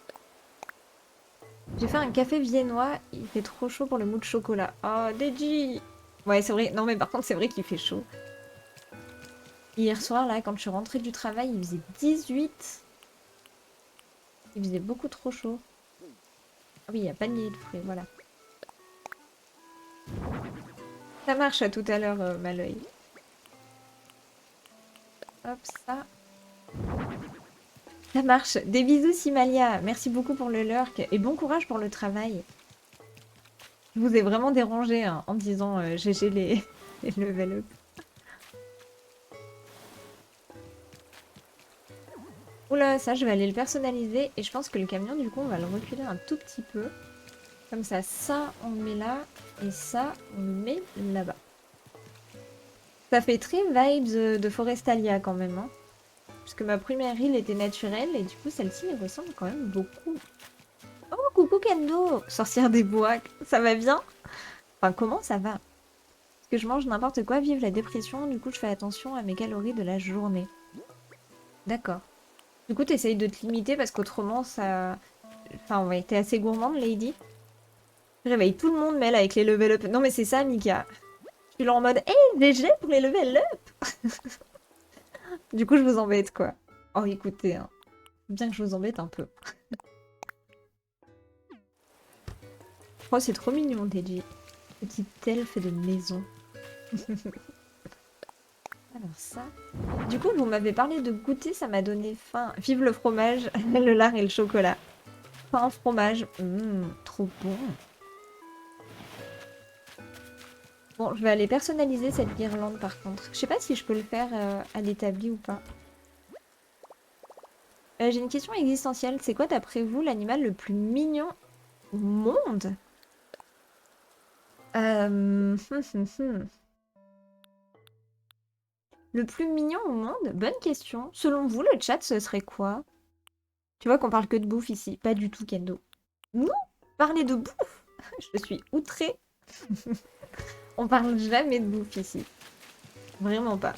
J'ai fait un café viennois, il fait trop chaud pour le mou de chocolat. Oh, Deji! Ouais, c'est vrai. Non, mais par contre, c'est vrai qu'il fait chaud. Hier soir, là, quand je suis rentrée du travail, il faisait 18. Il faisait beaucoup trop chaud. Ah oui, il y a panier de fruits, voilà. Ça marche, à tout à l'heure, Maloy. Hop, ça. Ça marche. Des bisous, Simalia. Merci beaucoup pour le lurk et bon courage pour le travail. Je vous ai vraiment dérangé hein, en disant GG les level up. Oula, ça, je vais aller le personnaliser et je pense que le camion, du coup, on va le reculer un tout petit peu. Comme ça, on le met là et ça, on le met là-bas. Ça fait très vibes de Forestalia quand même, hein. Parce que ma première île était naturelle et du coup, celle-ci, elle ressemble quand même beaucoup. Oh, coucou Kendo! Sorcière des bois, ça va bien? Enfin, comment ça va? Parce que je mange n'importe quoi, vive la dépression, du coup, je fais attention à mes calories de la journée. D'accord. Du coup, t'essayes de te limiter parce qu'autrement, ça... Enfin, ouais, t'es assez gourmande, Lady. Je réveille tout le monde, Mel, avec les level up. Non, mais c'est ça, Mika. Je suis là en mode, hey, DG pour les level up! Du coup, je vous embête, quoi. Oh, écoutez, hein. Bien que je vous embête un peu. Oh, c'est trop mignon, Deji. Petit elfe de maison. Alors ça... Du coup, vous m'avez parlé de goûter, ça m'a donné faim. Vive le fromage, le lard et le chocolat. Pain, fromage, trop bon. Bon, je vais aller personnaliser cette guirlande par contre. Je sais pas si je peux le faire à l'établi ou pas. J'ai une question existentielle. C'est quoi d'après vous l'animal le plus mignon au monde? Le plus mignon au monde? Bonne question. Selon vous, le chat, ce serait quoi? Tu vois qu'on parle que de bouffe ici. Pas du tout, Kendo. Nous? Parler de bouffe? Je suis outrée. On parle jamais de bouffe ici. Vraiment pas.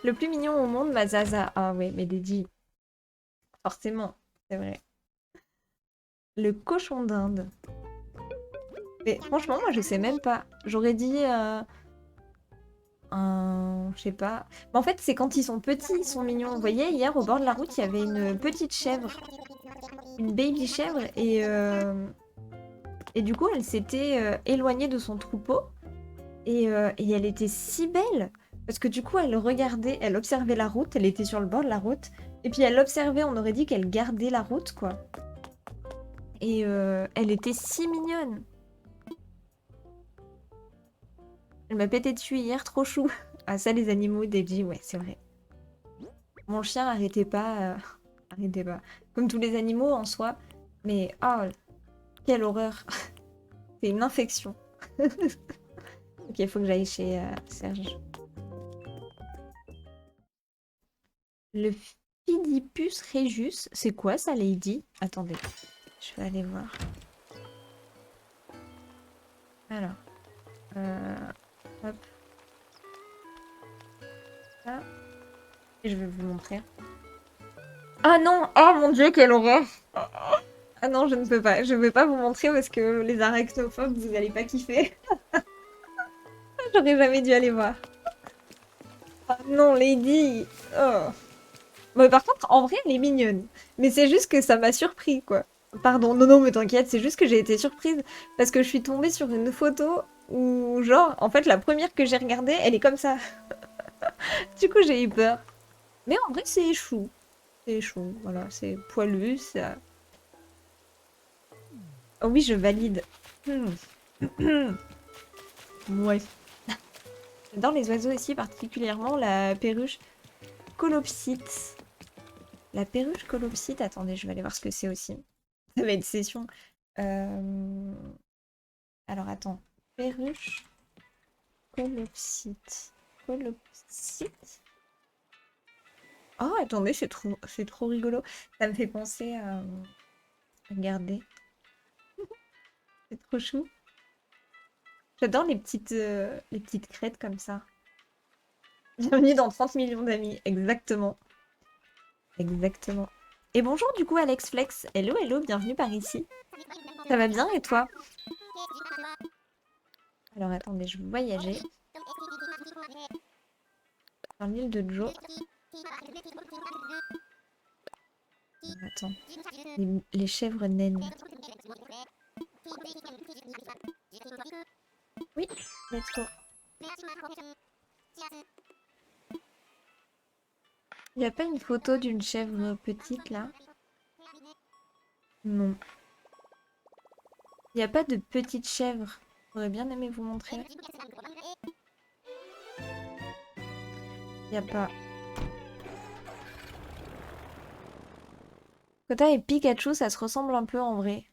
Le plus mignon au monde, Mazaza. Ah ouais, mais Deji. Forcément, c'est vrai. Le cochon d'Inde. Mais franchement, moi, je sais même pas. J'aurais dit Je sais pas. Mais en fait, c'est quand ils sont petits, ils sont mignons. Vous voyez, hier, au bord de la route, il y avait une petite chèvre. Une baby chèvre. Et du coup, elle s'était éloignée de son troupeau. Et elle était si belle. Parce que du coup, elle regardait, elle observait la route. Elle était sur le bord de la route. Et puis elle observait, on aurait dit qu'elle gardait la route, quoi. Et elle était si mignonne. Elle m'a pété dessus hier, trop chou. Ah ça, les animaux, Deji, ouais, c'est vrai. Mon chien arrêtait pas, arrêtait pas. Comme tous les animaux en soi. Mais oh, quelle horreur. C'est une infection. Ok, il faut que j'aille chez Serge. Le Philippus regius, c'est quoi ça, Lady? Attendez, je vais aller voir. Alors, hop. Là. Et je vais vous montrer. Ah non! Oh mon dieu, quelle horreur! Ah non, je ne peux pas. Je ne vais pas vous montrer parce que les arachnophobes, vous allez pas kiffer. J'aurais jamais dû aller voir. Ah non, Lady! Oh. Bon, par contre, en vrai, elle est mignonne. Mais c'est juste que ça m'a surpris, quoi. Pardon, non, non, mais t'inquiète, c'est juste que j'ai été surprise parce que je suis tombée sur une photo où, genre, en fait, la première que j'ai regardée, elle est comme ça. Du coup, j'ai eu peur. Mais en vrai, c'est chou. C'est chou, voilà, c'est poilu, ça... Oh oui, je valide. Ouais. J'adore les oiseaux ici, particulièrement la perruche colopsite. La perruche colopsite, attendez, je vais aller voir ce que c'est aussi. Ça va être session. Alors attends, perruche colopsite. Colopsite? Oh, attendez, c'est trop rigolo. Ça me fait penser à... Regardez, c'est trop chou. J'adore les petites crêtes comme ça. Bienvenue dans 30 millions d'amis. Exactement. Exactement. Et bonjour du coup Alex Flex. Hello, hello, bienvenue par ici. Ça va bien et toi? Alors attendez, je vais voyager dans l'île de Joe. Attends. Les chèvres naines. Oui, let's go. Il n'y a pas une photo d'une chèvre petite là? Non. Il n'y a pas de petite chèvre. J'aurais bien aimé vous montrer. Il n'y a pas. Kota et Pikachu, ça se ressemble un peu en vrai.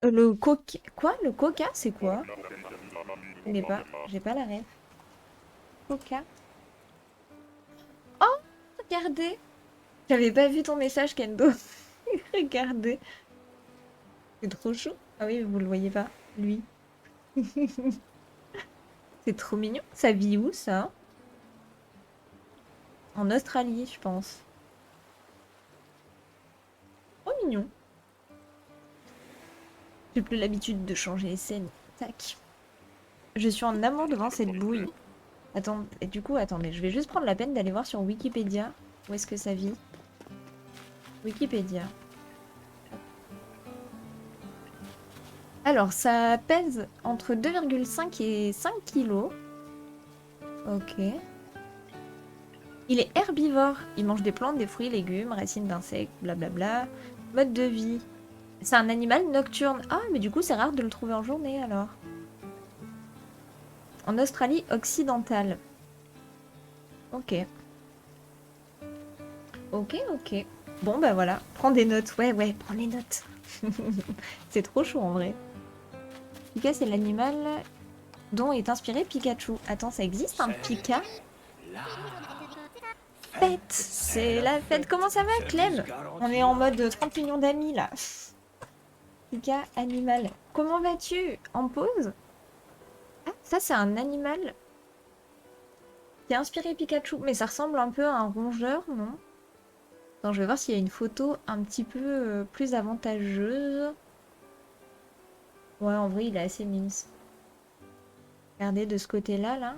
Le coca... Quoi? Le coca, c'est quoi? Je n'ai pas. J'ai pas la rêve. Coca. Oh, regardez. J'avais pas vu ton message, Kendo. Regardez. C'est trop chaud. Ah oui, vous le voyez pas. Lui. C'est trop mignon. Ça vit où, ça? En Australie, je pense. Trop mignon. J'ai plus l'habitude de changer les scènes. Tac. Je suis en amour devant cette bouille. Attends, et du coup, attendez, je vais juste prendre la peine d'aller voir sur Wikipédia où est-ce que ça vit. Wikipédia. Alors, ça pèse entre 2,5 et 5 kilos. Ok. Il est herbivore. Il mange des plantes, des fruits, légumes, racines d'insectes, blablabla. Mode de vie. C'est un animal nocturne. Ah, mais du coup, c'est rare de le trouver en journée, alors. En Australie occidentale. Ok. Ok, ok. Bon, bah voilà. Prends des notes. Ouais, ouais, prends les notes. C'est trop chaud, en vrai. Pika, c'est l'animal dont est inspiré Pikachu. Attends, ça existe un Pika? Fête! C'est la fête. Comment ça va, Clem? On est en mode 30 millions d'amis, là. Pika, animal. Comment vas-tu? En pause? Ah, ça, c'est un animal qui a inspiré Pikachu. Mais ça ressemble un peu à un rongeur, non? Attends, je vais voir s'il y a une photo un petit peu plus avantageuse. Ouais, en vrai, il est assez mince. Regardez de ce côté-là, là.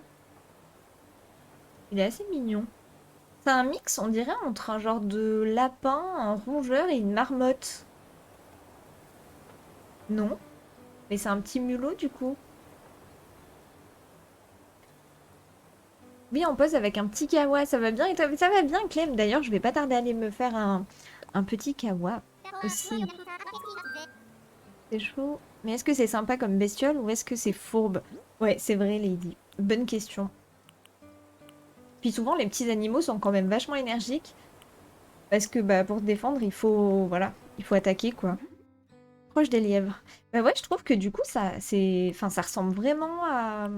Il est assez mignon. C'est un mix, on dirait, entre un genre de lapin, un rongeur et une marmotte. Non, mais c'est un petit mulot du coup. Oui, on pose avec un petit kawa, ça va bien et toi, ça va bien Clem. D'ailleurs, je vais pas tarder à aller me faire un petit kawa aussi. C'est chaud. Mais est-ce que c'est sympa comme bestiole ou est-ce que c'est fourbe? Ouais, c'est vrai, Lady. Bonne question. Puis souvent, les petits animaux sont quand même vachement énergiques parce que bah, pour se défendre, il faut voilà, il faut attaquer quoi. Proche des lièvres. Bah ouais, je trouve que du coup, enfin, ça ressemble vraiment à.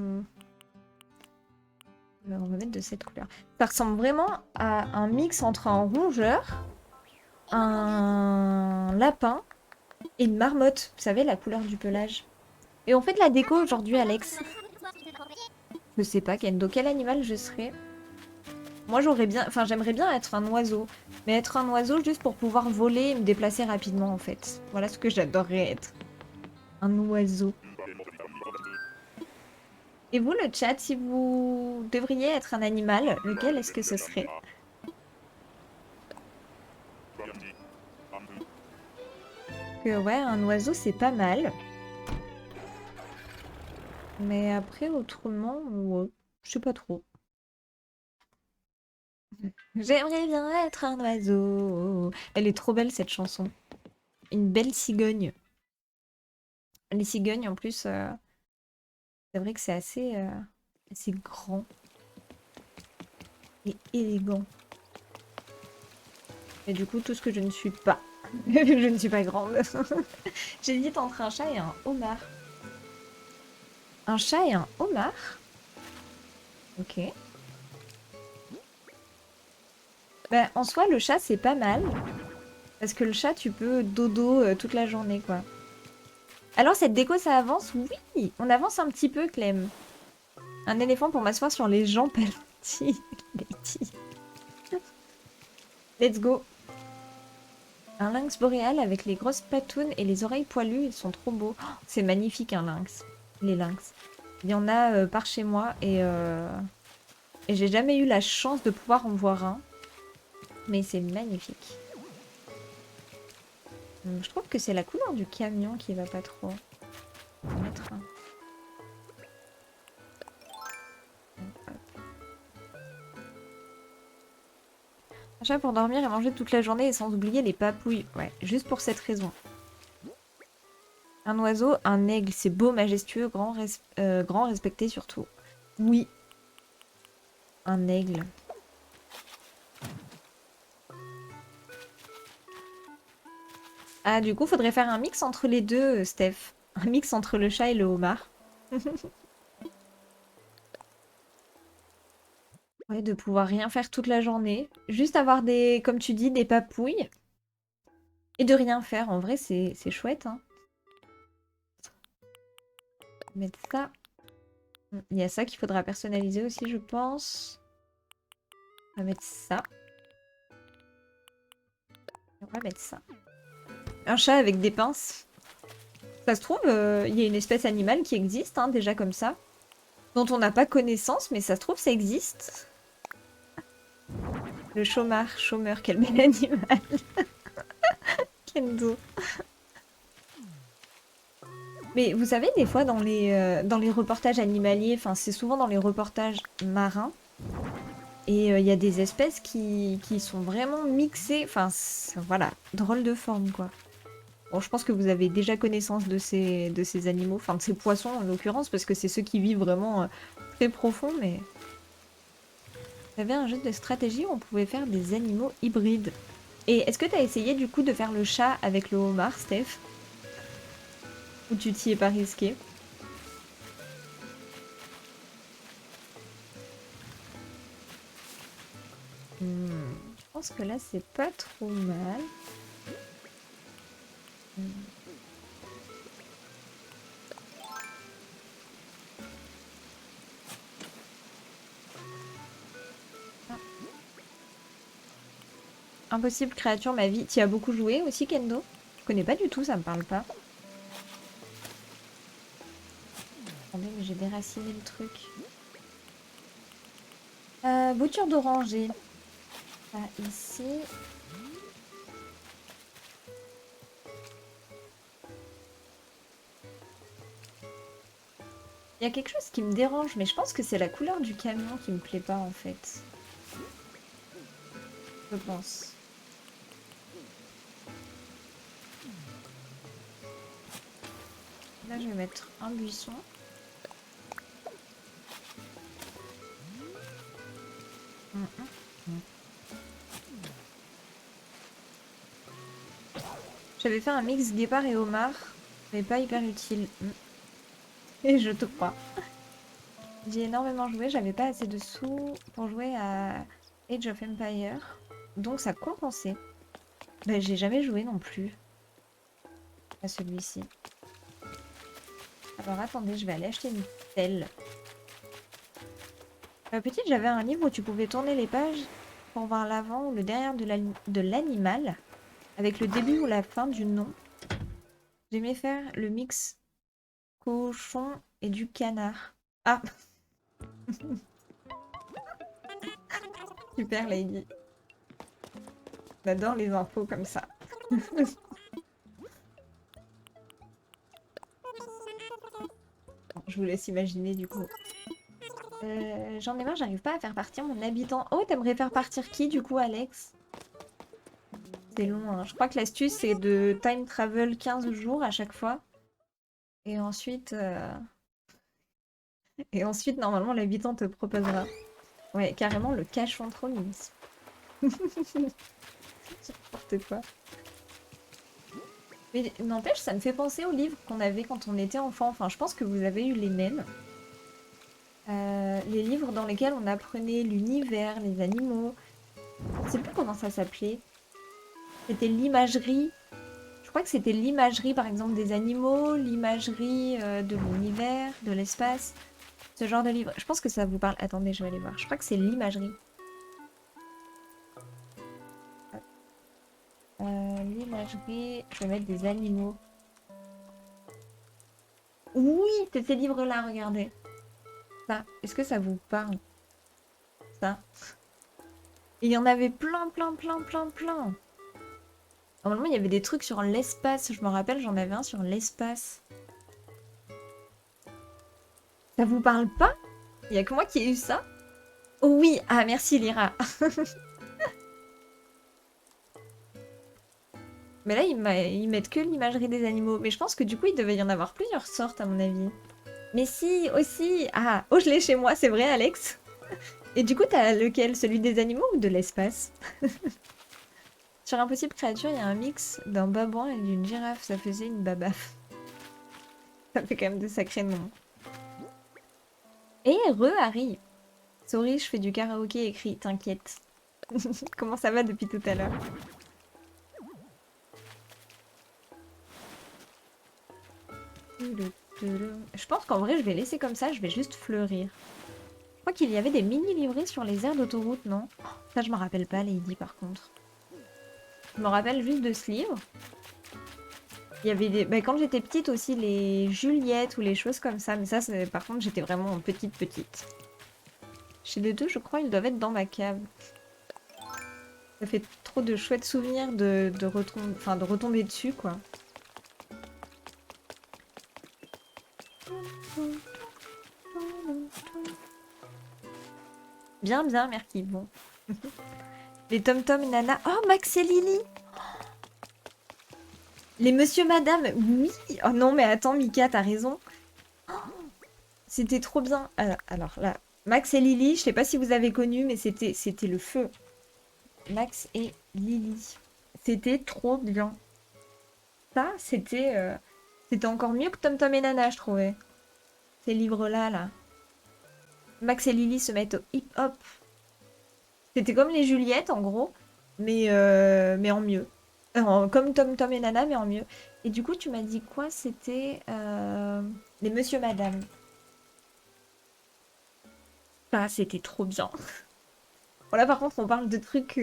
On va mettre de cette couleur. Ça ressemble vraiment à un mix entre un rongeur, un lapin et une marmotte. Vous savez, la couleur du pelage. Et on fait de la déco aujourd'hui, Alex. Je sais pas, Kendo, quel animal je serais? Moi, j'aimerais bien être un oiseau. Mais être un oiseau juste pour pouvoir voler et me déplacer rapidement, en fait. Voilà ce que j'adorerais être. Un oiseau. Et vous, le chat, si vous devriez être un animal, lequel est-ce que ce serait? Que ouais, un oiseau, c'est pas mal. Mais après, autrement, ouais, je sais pas trop. J'aimerais bien être un oiseau. Elle est trop belle, cette chanson. Une belle cigogne. Les cigognes, en plus, c'est vrai que c'est assez grand et élégant. Et du coup, tout ce que je ne suis pas. Je ne suis pas grande. J'hésite entre un chat et un homard. Un chat et un homard? Ok. Bah, en soi, le chat, c'est pas mal. Parce que le chat, tu peux dodo toute la journée, quoi. Alors, cette déco, ça avance? Oui! On avance un petit peu, Clem. Un éléphant pour m'asseoir sur les jambes Lady. Lady. Let's go. Un lynx boréal avec les grosses patounes et les oreilles poilues, ils sont trop beaux. Oh, c'est magnifique, un lynx. Les lynx. Il y en a par chez moi et j'ai jamais eu la chance de pouvoir en voir un. Mais c'est magnifique. Je trouve que c'est la couleur du camion qui va pas trop. On va mettre un. Un chat pour dormir et manger toute la journée et sans oublier les papouilles. Ouais, juste pour cette raison. Un oiseau, un aigle, c'est beau, majestueux, grand, respecté surtout. Oui, un aigle. Ah, du coup, faudrait faire un mix entre les deux, Steph. Un mix entre le chat et le homard. Ouais, de pouvoir rien faire toute la journée. Juste avoir des, comme tu dis, des papouilles. Et de rien faire. En vrai, c'est chouette, hein. Mettre ça. Il y a ça qu'il faudra personnaliser aussi, je pense. On va mettre ça. On va mettre ça. Un chat avec des pinces. Ça se trouve, il y a une espèce animale qui existe, hein, déjà comme ça. Dont on n'a pas connaissance, mais ça se trouve, ça existe. Le chômeur, quel bel animal. Kendo. Mais vous savez, des fois, dans les reportages animaliers, enfin, c'est souvent dans les reportages marins, et il y a des espèces qui sont vraiment mixées. Enfin, voilà, drôle de forme, quoi. Bon, je pense que vous avez déjà connaissance de ces animaux, enfin de ces poissons en l'occurrence, parce que c'est ceux qui vivent vraiment très profond, mais... Il y avait un jeu de stratégie où on pouvait faire des animaux hybrides. Et est-ce que t'as essayé du coup de faire le chat avec le homard, Steph? Ou tu t'y es pas risqué? Je pense que là c'est pas trop mal. Hmm. Ah. Impossible créature, ma vie. Tu as beaucoup joué aussi, Kendo? Je connais pas du tout, ça me parle pas. Attendez, mais j'ai déraciné le truc. Bouture d'oranger. Ça, ici. Il y a quelque chose qui me dérange, mais je pense que c'est la couleur du camion qui me plaît pas en fait. Je pense. Là, je vais mettre un buisson. Hum, hum, hum. J'avais fait un mix guépard et homard, mais pas hyper utile. Et je te crois. J'ai énormément joué, j'avais pas assez de sous pour jouer à Age of Empire. Donc ça compensait. Bah, j'ai jamais joué non plus à celui-ci. Alors attendez, je vais aller acheter une pelle. Petite, j'avais un livre où tu pouvais tourner les pages pour voir l'avant ou le derrière de l'animal, avec le début ou la fin du nom. J'aimais faire le mix cochon et du canard. Ah, super Lady. J'adore les infos comme ça. Bon, je vous laisse imaginer du coup. J'en ai marre, j'arrive pas à faire partir mon habitant. Oh, t'aimerais faire partir qui du coup, Alex? C'est long, hein. Je crois que l'astuce c'est de time travel 15 jours à chaque fois. Et ensuite, normalement, l'habitant te proposera. Ouais, carrément le cachon trop mignon. N'importe quoi. Mais n'empêche, ça me fait penser aux livres qu'on avait quand on était enfant. Enfin, je pense que vous avez eu les mêmes. Les livres dans lesquels on apprenait l'univers, les animaux. Je sais plus comment ça s'appelait. C'était l'imagerie. Je crois que c'était l'imagerie, par exemple, des animaux, l'imagerie de l'univers, de l'espace. Ce genre de livre. Je pense que ça vous parle. Attendez, je vais aller voir. Je crois que c'est l'imagerie. L'imagerie. Je vais mettre des animaux. Oui, c'est ces livres-là, regardez. Ça. Est-ce que ça vous parle? Ça. Il y en avait plein, plein, plein, plein, plein. Normalement, il y avait des trucs sur l'espace. Je me rappelle, j'en avais un sur l'espace. Ça vous parle pas? Il y a que moi qui ai eu ça? Oh oui! Ah, merci, Lyra. Mais là, ils mettent que l'imagerie des animaux. Mais je pense que du coup, il devait y en avoir plusieurs sortes, à mon avis. Mais si, aussi! Ah! Oh, je l'ai chez moi, c'est vrai, Alex? Et du coup, t'as lequel? Celui des animaux ou de l'espace? Sur Impossible Créature, il y a un mix d'un babouin et d'une girafe. Ça faisait une babaf. Ça fait quand même de sacrés noms. Et Harry! Sorry, je fais du karaoké écrit, t'inquiète. Comment ça va depuis tout à l'heure? Je pense qu'en vrai, je vais laisser comme ça, je vais juste fleurir. Je crois qu'il y avait des mini-livrets sur les aires d'autoroute, non? Ça, je me rappelle pas, Lady, par contre. Je me rappelle juste de ce livre. Il y avait des... bah, quand j'étais petite aussi, les Juliettes ou les choses comme ça. Mais ça, par contre, j'étais vraiment petite. Chez les deux, je crois, ils doivent être dans ma cave. Ça fait trop de chouettes souvenirs de retomber dessus, quoi. Bien, bien, merci. Bon. Les Tom Tom et Nana. Oh, Max et Lily! Les Monsieur Madame, oui! Oh non, mais attends, Mika, t'as raison. C'était trop bien. Alors là, Max et Lily, je sais pas si vous avez connu, mais c'était le feu. Max et Lily. C'était trop bien. Ça, c'était encore mieux que Tom Tom et Nana, je trouvais. Ces livres-là, là. Max et Lily se mettent au hip-hop. C'était comme les Juliettes, en gros, mais en mieux. Comme Tom Tom et Nana, mais en mieux. Et du coup, tu m'as dit quoi? C'était les Monsieur Madame. Ça, c'était trop bien. Voilà, par contre, on parle de trucs...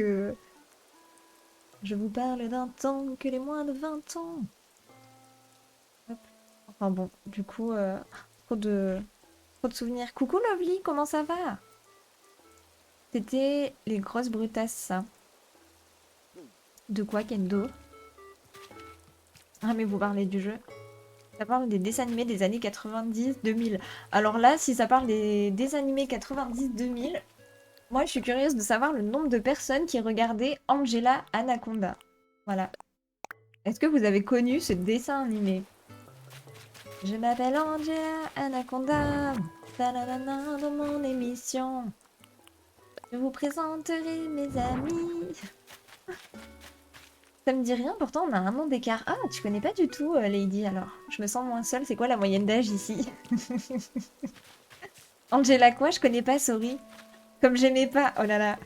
Je vous parle d'un temps que les moins de 20 ans. Hop. Enfin bon, du coup, trop de souvenirs. Coucou Lovely, comment ça va? C'était les grosses brutasses, ça. De quoi, Kendo? Ah, mais vous parlez du jeu. Ça parle des dessins animés des années 90-2000. Alors là, si ça parle des dessins animés 90-2000, moi, je suis curieuse de savoir le nombre de personnes qui regardaient Angela Anaconda. Voilà. Est-ce que vous avez connu ce dessin animé? Je m'appelle Angela Anaconda. Ta-da-da-da, dans mon émission. Je vous présenterai mes amis. Ça me dit rien, pourtant on a un an d'écart. Ah, tu connais pas du tout, Lady, alors. Je me sens moins seule. C'est quoi la moyenne d'âge ici? Angela quoi? Je connais pas, sorry. Comme j'aimais pas. Oh là là.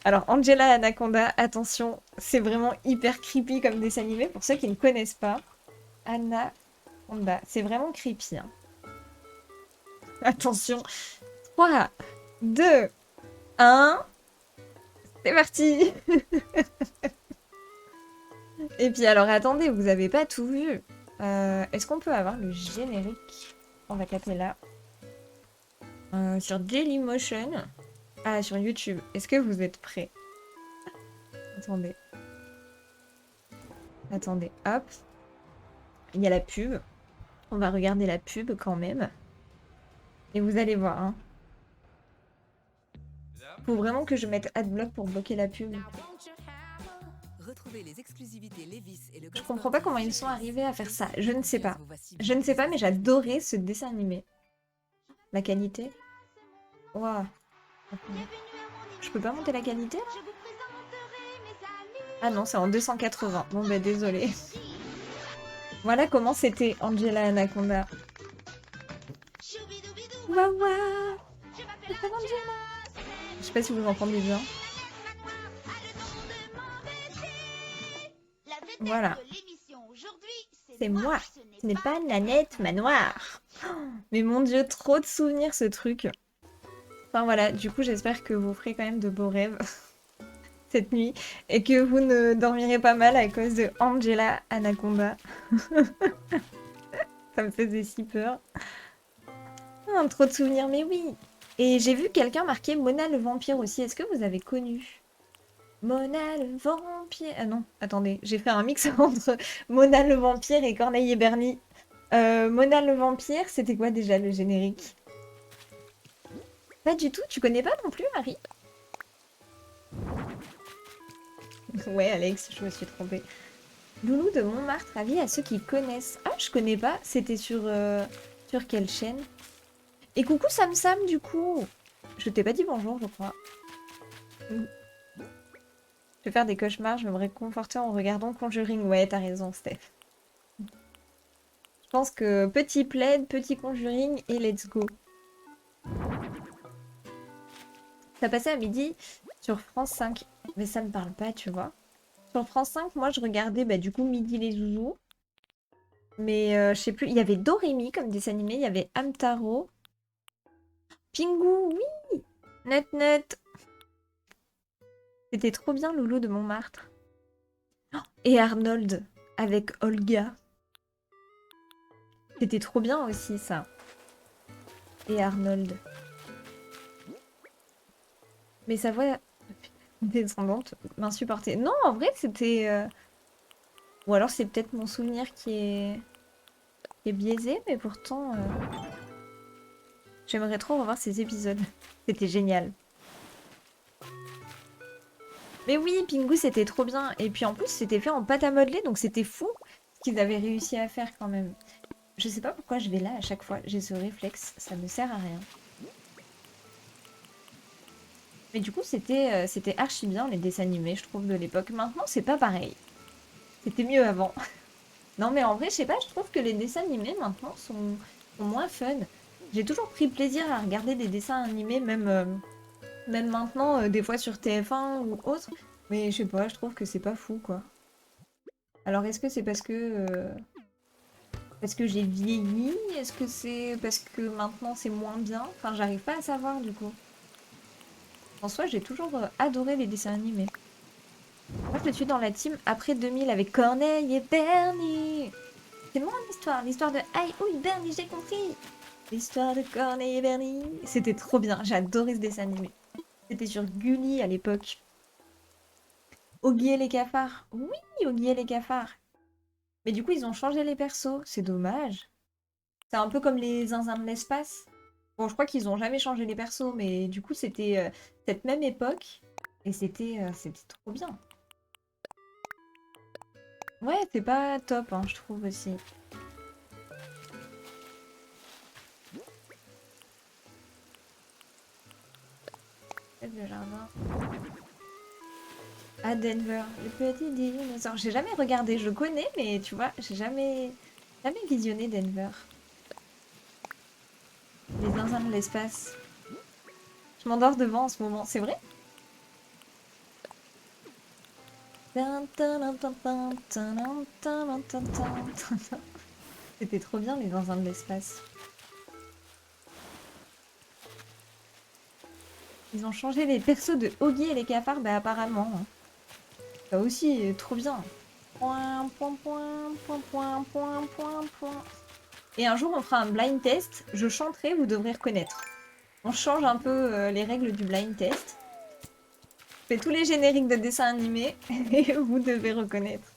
Alors, Angela Anaconda, attention, c'est vraiment hyper creepy comme dessin animé. Pour ceux qui ne connaissent pas, Anaconda, c'est vraiment creepy, hein. Attention. 3, 2, 1. C'est parti. Et puis alors, attendez, vous avez pas tout vu. Est-ce qu'on peut avoir le générique? On va taper là. Sur Dailymotion. Ah, sur YouTube. Est-ce que vous êtes prêts? Attendez. Attendez, hop. Il y a la pub. On va regarder la pub quand même. Et vous allez voir, hein. Faut vraiment que je mette Adblock pour bloquer la pub.
Retrouvez les exclusivités Levi's et le
Je comprends pas comment ils sont arrivés à faire ça. Je ne sais pas. Je ne sais pas, mais j'adorais ce dessin animé. La qualité. Waouh. Je peux pas monter la qualité là? Ah non, c'est en 280. Bon bah désolé. Voilà comment c'était Angela Anaconda. Waouh waouh. C'est Angela. Je sais pas si vous entendez bien. Voilà. C'est moi. Ce n'est pas Nanette Manoir. Mais mon dieu, trop de souvenirs ce truc. Enfin voilà, du coup j'espère que vous ferez quand même de beaux rêves cette nuit et que vous ne dormirez pas mal à cause de Angela Anaconda. Ça me faisait si peur. Ah, trop de souvenirs, mais oui. Et j'ai vu quelqu'un marquer Mona le vampire aussi. Est-ce que vous avez connu Mona le vampire? Ah non, attendez, j'ai fait un mix entre Mona le vampire et Corneille et Bernie. Mona le vampire, c'était quoi déjà le générique? Pas du tout, tu connais pas non plus, Marie? Ouais, Alex, je me suis trompée. Loulou de Montmartre, avis à ceux qui connaissent. Ah, je connais pas, c'était sur quelle chaîne? Et coucou Sam Sam, du coup. Je t'ai pas dit bonjour, je crois. Je vais faire des cauchemars, je vais me réconforter en regardant Conjuring. Ouais, t'as raison, Steph. Je pense que petit plaid, petit Conjuring et let's go. Ça passait à midi sur France 5. Mais ça me parle pas, tu vois. Sur France 5, moi, je regardais bah, du coup Midi les Zouzous. Mais je sais plus, il y avait Doremi comme dessin animé, il y avait Hamtaro. Pingu, oui. Net net. C'était trop bien, Loulou de Montmartre. Oh, et Arnold avec Olga. C'était trop bien aussi, ça. Et Arnold. Mais sa voix descendante m'insupportait. Non, en vrai, c'était... Ou alors c'est peut-être mon souvenir qui est biaisé, mais pourtant... J'aimerais trop revoir ces épisodes. C'était génial. Mais oui, Pingu, c'était trop bien. Et puis en plus, c'était fait en pâte à modeler, donc c'était fou ce qu'ils avaient réussi à faire quand même. Je sais pas pourquoi je vais là à chaque fois. J'ai ce réflexe, ça me sert à rien. Mais du coup, c'était archi bien les dessins animés, je trouve, de l'époque. Maintenant, c'est pas pareil. C'était mieux avant. Non, mais en vrai, je sais pas, je trouve que les dessins animés maintenant sont moins fun. J'ai toujours pris plaisir à regarder des dessins animés, même maintenant, des fois sur TF1 ou autre. Mais je sais pas, je trouve que c'est pas fou, quoi. Alors, est-ce que c'est parce que j'ai vieilli? Est-ce que c'est parce que maintenant c'est moins bien? Enfin, j'arrive pas à savoir, du coup. En soi, j'ai toujours adoré les dessins animés. Moi, je suis dans la team après 2000 avec Corneille et Bernie. C'est mon histoire, l'histoire de Aïe, oui, Bernie, j'ai compris. L'histoire de Corneille et Bernie. C'était trop bien, j'ai adoré ce dessin animé. C'était sur Gulli à l'époque. Oggy et les cafards. Oui, Oggy et les cafards. Mais du coup, ils ont changé les persos. C'est dommage. C'est un peu comme les zinzins de l'espace. Bon, je crois qu'ils ont jamais changé les persos, mais du coup, c'était cette même époque. Et c'était trop bien. Ouais, c'est pas top, hein, je trouve aussi. Le jardin. À Denver, le petit dinosaure. J'ai jamais regardé, je connais, mais tu vois, j'ai jamais visionné Denver. Les zinzins de l'espace. Je m'endors devant en ce moment, c'est vrai? C'était trop bien les zinzins de l'espace. Ils ont changé les persos de Oggy et les cafards, bah apparemment. Hein. Ça aussi, trop bien. Point, point, point, point, point, point, point, point. Et un jour, on fera un blind test. Je chanterai, vous devrez reconnaître. On change un peu les règles du blind test. Je fais tous les génériques de dessins animés et vous devez reconnaître.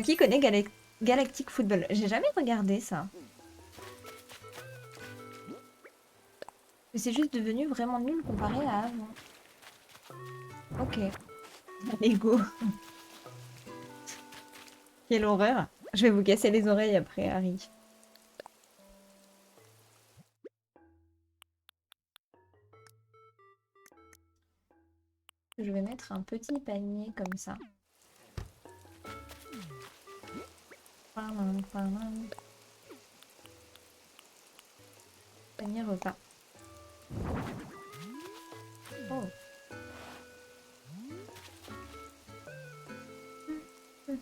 Qui connaît Galactic Football? J'ai jamais regardé ça. Mais c'est juste devenu vraiment nul comparé à avant. Ok. Lego. Quelle horreur. Je vais vous casser les oreilles après, Harry. Je vais mettre un petit panier comme ça. Panier repas. Oh. Je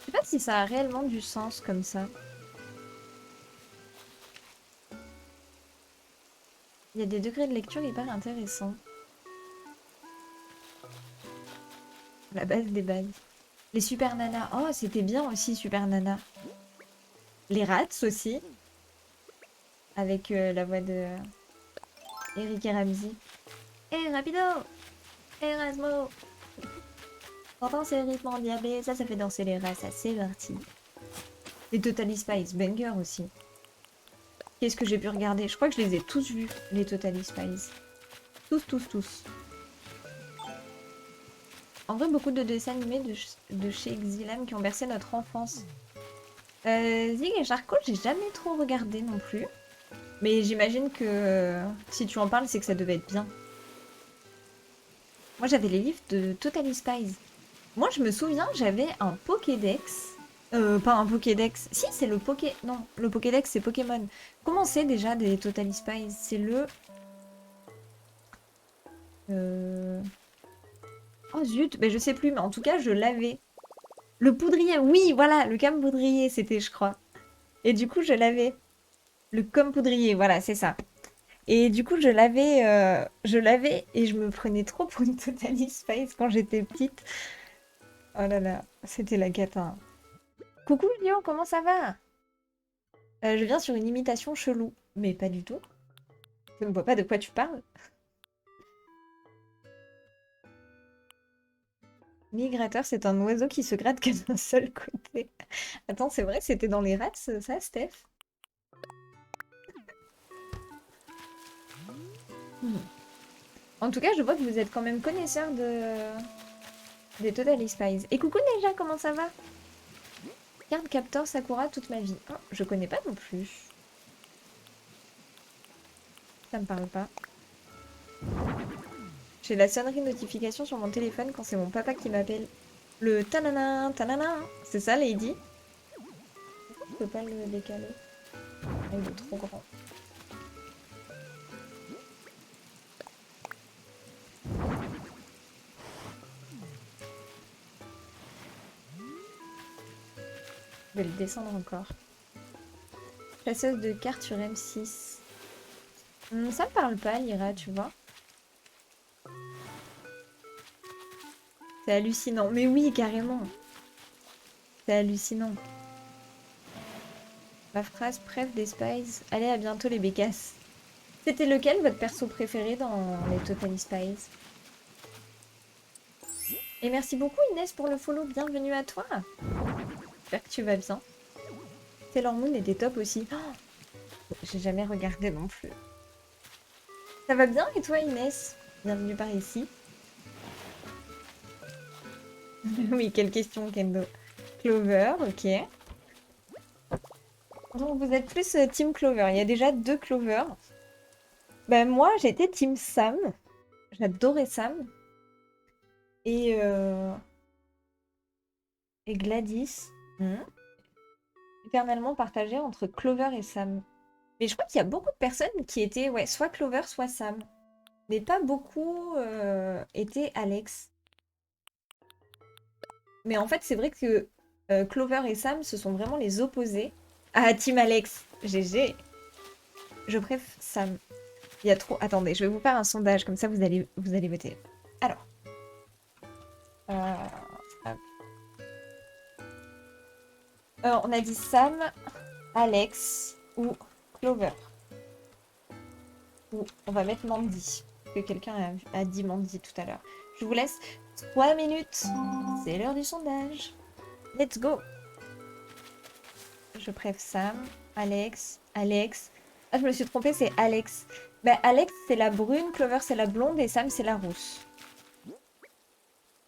sais pas si ça a réellement du sens comme ça. Il y a des degrés de lecture hyper intéressants. La base des bases. Les Super Nanas. Oh, c'était bien aussi, Super Nana. Les Rats aussi. Avec la voix de Eric et Ramsey. Eh, rapido! Erasmo! T'entends ces rythmes endiablés? Ça fait danser les rats, ça, c'est parti. Les Totally Spies, banger aussi. Qu'est-ce que j'ai pu regarder? Je crois que je les ai tous vus, les Totally Spies. Tous, tous, tous. En vrai, beaucoup de dessins animés de chez Exilam qui ont bercé notre enfance. Zig et Charcot, j'ai jamais trop regardé non plus. Mais j'imagine que si tu en parles, c'est que ça devait être bien. Moi, j'avais les livres de Totally Spies. Moi, je me souviens, j'avais un Pokédex. Pas un Pokédex. Si, c'est le Poké... Non, le Pokédex, c'est Pokémon. Comment c'est déjà des Totally Spies? C'est le... Oh zut, mais je sais plus, mais en tout cas, je l'avais. Le poudrier, oui, voilà, le cam poudrier, c'était, je crois. Et du coup, je l'avais. Le com poudrier, voilà, c'est ça. Et du coup, je l'avais et je me prenais trop pour une Totally Spies quand j'étais petite. Oh là là, c'était la cata. Coucou Lio, comment ça va? Je viens sur une imitation chelou. Mais pas du tout. Je ne vois pas de quoi tu parles. Migrateur, c'est un oiseau qui se gratte que d'un seul côté. Attends, c'est vrai, c'était dans les rats, ça, Steph? Hmm. En tout cas, je vois que vous êtes quand même connaisseur des Totally Spies. Et coucou Neja, comment ça va? Card Captor Sakura toute ma vie. Oh, je connais pas non plus. Ça me parle pas. J'ai la sonnerie notification sur mon téléphone quand c'est mon papa qui m'appelle. Le tanana, tanana. C'est ça, Lady? Je peux pas le décaler. Ah, il est trop grand. Je vais le descendre encore. Chasseuse de cartes sur M6. Ça me parle pas, Lyra, tu vois. C'est hallucinant. Mais oui, carrément. C'est hallucinant. Ma phrase préf des Spies. Allez, à bientôt les bécasses. C'était lequel votre perso préféré dans les Totally Spies? Et merci beaucoup Inès pour le follow, bienvenue à toi. J'espère que tu vas bien. Sailor Moon était top aussi. Oh, j'ai jamais regardé non plus. Ça va bien et toi Inès? Bienvenue par ici. Oui, quelle question Kendo. Clover, ok. Donc vous êtes plus Team Clover. Il y a déjà 2 Clover. Ben moi j'étais Team Sam. J'adorais Sam. Et, euh, et Gladys. Éternellement partagée entre Clover et Sam. Mais je crois qu'il y a beaucoup de personnes qui étaient ouais, soit Clover, soit Sam. Mais pas beaucoup étaient Alex. Mais en fait, c'est vrai que Clover et Sam, ce sont vraiment les opposés. Ah, Team Alex. GG. Je préfère Sam. Il y a trop... Attendez, je vais vous faire un sondage, comme ça vous allez voter. Alors. euh, hop. On a dit Sam, Alex ou Clover. Ou on va mettre Mandy. Parce que quelqu'un a dit Mandy tout à l'heure. Je vous laisse 3 minutes. C'est l'heure du sondage. Let's go. Je préfère Sam, Alex, Alex. Ah, je me suis trompée, c'est Alex. Bah, Alex, c'est la brune, Clover, c'est la blonde et Sam, c'est la rousse.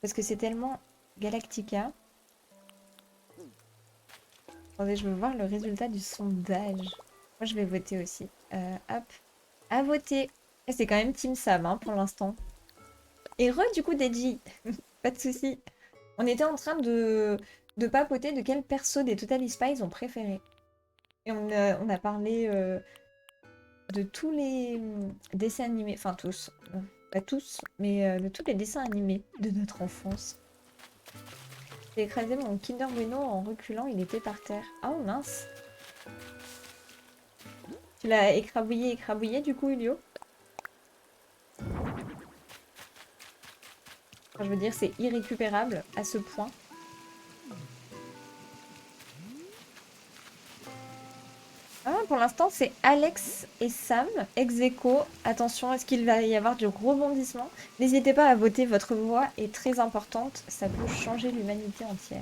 Parce que c'est tellement Galactica. Attendez, je veux voir le résultat du sondage. Moi, je vais voter aussi. Hop. À voter. Et c'est quand même Team Sam, hein, pour l'instant. Et du coup, Deji. Pas de souci. On était en train de papoter de quel perso des Totally Spies on préféré. Et on a parlé de tous les dessins animés. Enfin, tous. Pas tous, mais de tous les dessins animés de notre enfance. J'ai écrasé mon Kinder Bueno en reculant, il était par terre. Oh mince. Tu l'as écrabouillé du coup, Ulio? Enfin, je veux dire, c'est irrécupérable à ce point. Ah, pour l'instant, c'est Alex et Sam, ex aequo. Attention, est-ce qu'il va y avoir du rebondissement? N'hésitez pas à voter, votre voix est très importante. Ça peut changer l'humanité entière.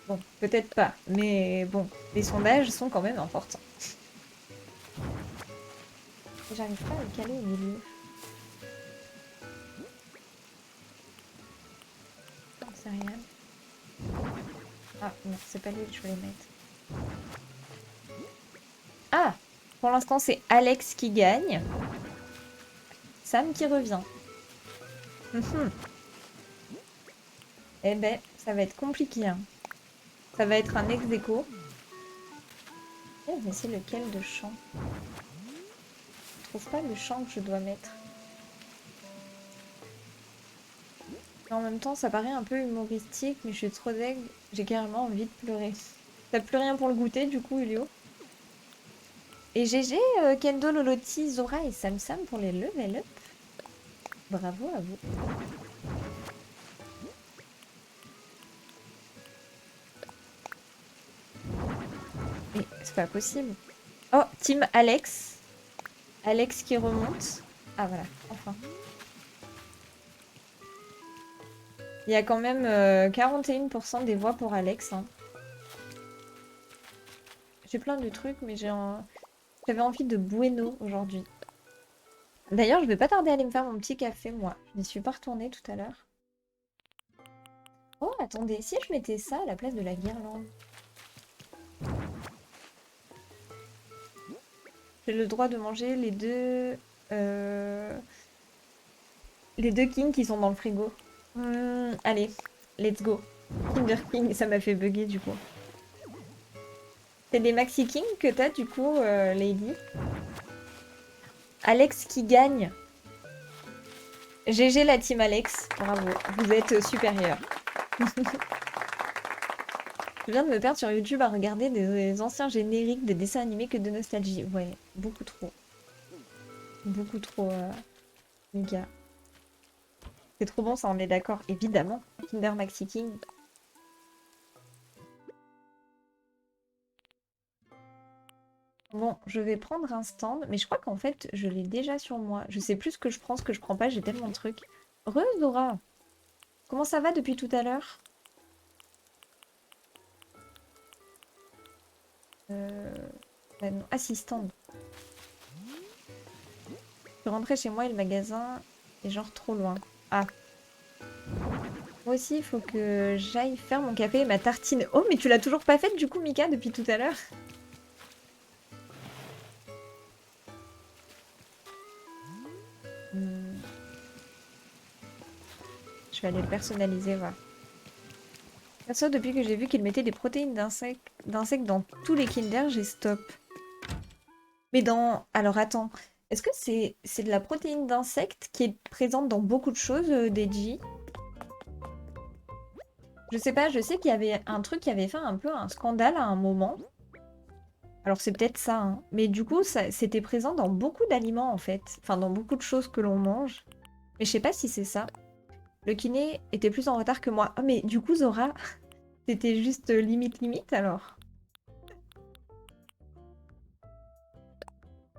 Bon, peut-être pas, mais bon, les sondages sont quand même importants. J'arrive pas à le caler au milieu. Non, c'est rien. Ah non, c'est pas lui que je voulais mettre. Ah! Pour l'instant, c'est Alex qui gagne. Sam qui revient. Eh ben, ça va être compliqué, hein. Ça va être un ex aequo. Mais c'est lequel de chant? Je trouve pas le chant que je dois mettre. Mais en même temps, ça paraît un peu humoristique, mais je suis trop deg. J'ai carrément envie de pleurer. T'as plus rien pour le goûter, du coup, Ulio? Et GG, Kendo, Loloti, Zora et Sam Sam pour les level up. Bravo à vous. Mais c'est pas possible. Oh, team Alex. Alex qui remonte. Ah voilà, enfin. Il y a quand même 41% des voix pour Alex, hein. J'ai plein de trucs, mais j'avais envie de bueno aujourd'hui. D'ailleurs, je vais pas tarder à aller me faire mon petit café, moi. Je n'y suis pas retournée tout à l'heure. Oh, attendez, si je mettais ça à la place de la guirlande. J'ai le droit de manger les deux kings qui sont dans le frigo. Allez, let's go. Kinder King, ça m'a fait bugger du coup. C'est des Maxi King que t'as du coup, Lady? Alex qui gagne. GG la team Alex, bravo, vous êtes supérieur. Je viens de me perdre sur YouTube à regarder des anciens génériques de dessins animés que de nostalgie. Ouais, beaucoup trop. Beaucoup trop, les gars. C'est trop bon ça, on est d'accord, évidemment. Kinder Maxi King. Bon, je vais prendre un stand, mais je crois qu'en fait, je l'ai déjà sur moi. Je sais plus ce que je prends pas, j'ai tellement de trucs. Re, Zora! Comment ça va depuis tout à l'heure? Euh... bah non. Ah si, stand. Je suis rentrée chez moi et le magasin est genre trop loin. Ah, moi aussi, il faut que j'aille faire mon café et ma tartine. Oh, mais tu l'as toujours pas faite du coup, Mika, depuis tout à l'heure? Hmm, je vais aller le personnaliser, voilà. Perso, depuis que j'ai vu qu'il mettait des protéines d'insectes dans tous les Kinder, j'ai stop. Mais dans... Alors attends, est-ce que c'est de la protéine d'insecte qui est présente dans beaucoup de choses, Deji? Je sais pas, je sais qu'il y avait un truc qui avait fait un peu un scandale à un moment. Alors c'est peut-être ça, hein. Mais du coup, c'était présent dans beaucoup d'aliments en fait. Enfin, dans beaucoup de choses que l'on mange. Mais je sais pas si c'est ça. Le kiné était plus en retard que moi. Ah mais du coup, Zora, c'était juste limite limite alors.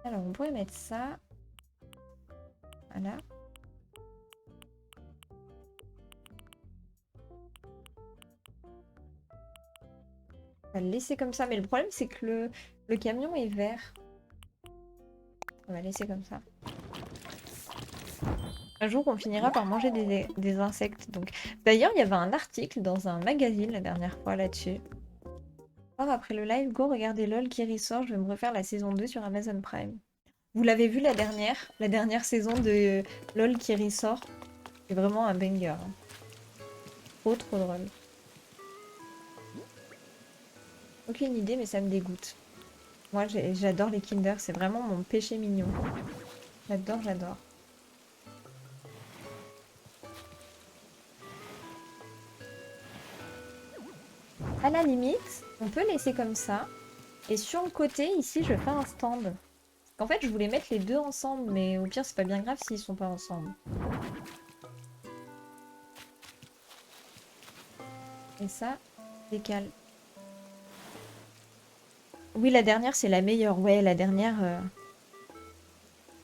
Alors on pourrait mettre ça. Voilà. On va le laisser comme ça. Mais le problème c'est que le camion est vert. On va laisser comme ça. Un jour, on finira par manger des insectes. Donc, d'ailleurs, il y avait un article dans un magazine la dernière fois là-dessus. Alors, après le live, go regarder LOL qui ressort. Je vais me refaire la saison 2 sur Amazon Prime. Vous l'avez vu la dernière saison de LOL qui ressort. C'est vraiment un banger, hein. Trop trop drôle. Aucune idée, mais ça me dégoûte. Moi, j'adore les Kinder. C'est vraiment mon péché mignon. J'adore, j'adore. À la limite, on peut laisser comme ça. Et sur le côté, ici, je fais un stand. En fait, je voulais mettre les deux ensemble, mais au pire, c'est pas bien grave s'ils sont pas ensemble. Et ça, décale. Oui, la dernière, c'est la meilleure. Ouais, la dernière...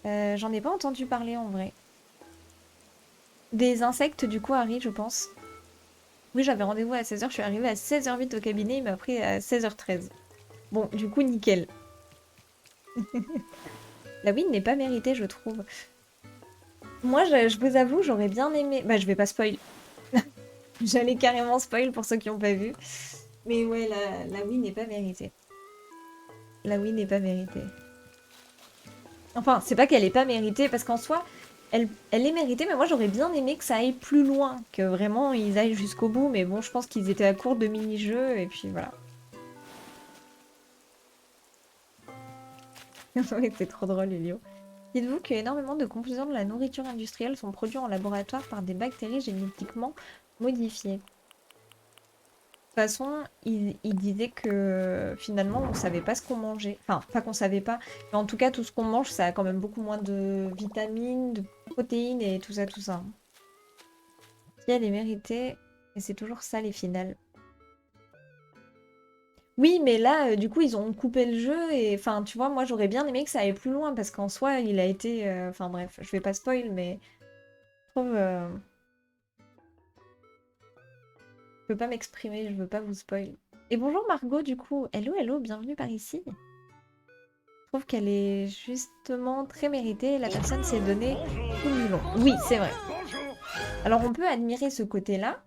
j'en ai pas entendu parler en vrai. Des insectes, du coup, Harry, je pense. Oui, j'avais rendez-vous à 16h, je suis arrivée à 16h08 au cabinet, il m'a pris à 16h13. Bon, du coup, nickel. La win n'est pas méritée, je trouve. Moi, je vous avoue, j'aurais bien aimé... Bah, je vais pas spoil. J'allais carrément spoil pour ceux qui n'ont pas vu. Mais ouais, la win n'est pas méritée. La win n'est pas méritée. Enfin, c'est pas qu'elle est pas méritée, parce qu'en soi, elle est méritée, mais moi j'aurais bien aimé que ça aille plus loin, que vraiment ils aillent jusqu'au bout, mais bon, je pense qu'ils étaient à court de mini-jeux, et puis voilà. Ouais, c'est trop drôle, Elio. Dites-vous qu'énormément de composants de la nourriture industrielle sont produits en laboratoire par des bactéries génétiquement modifiées. De toute façon, il disait que finalement, on savait pas ce qu'on mangeait. Enfin, pas qu'on savait pas, mais en tout cas, tout ce qu'on mange, ça a quand même beaucoup moins de vitamines, de protéines et tout ça, tout ça. Si elle est méritée, et c'est toujours ça les finales. Oui, mais là, du coup, ils ont coupé le jeu et enfin, tu vois, moi, j'aurais bien aimé que ça aille plus loin parce qu'en soi, il a été. Enfin bref, je vais pas spoil, mais je trouve. Je peux pas m'exprimer, je veux pas vous spoil. Et bonjour Margot, du coup. Hello, hello, bienvenue par ici. Je trouve qu'elle est justement très méritée. La personne s'est donnée tout le long. Oui, c'est vrai. Alors, on peut admirer ce côté-là,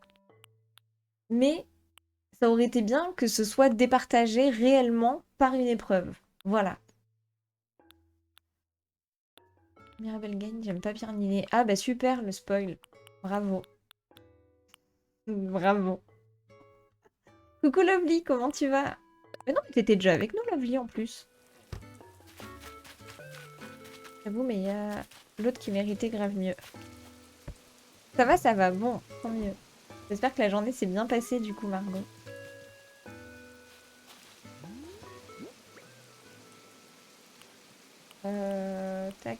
mais ça aurait été bien que ce soit départagé réellement par une épreuve. Voilà. Mirabelle gagne, j'aime pas Pierre Ninet. Ah bah super le spoil. Bravo. Bravo. Coucou Lovely, comment tu vas? Mais non, mais t'étais déjà avec nous Lovely en plus. J'avoue, mais il y a l'autre qui méritait grave mieux. Ça va, bon, tant mieux. J'espère que la journée s'est bien passée du coup Margot. Tac.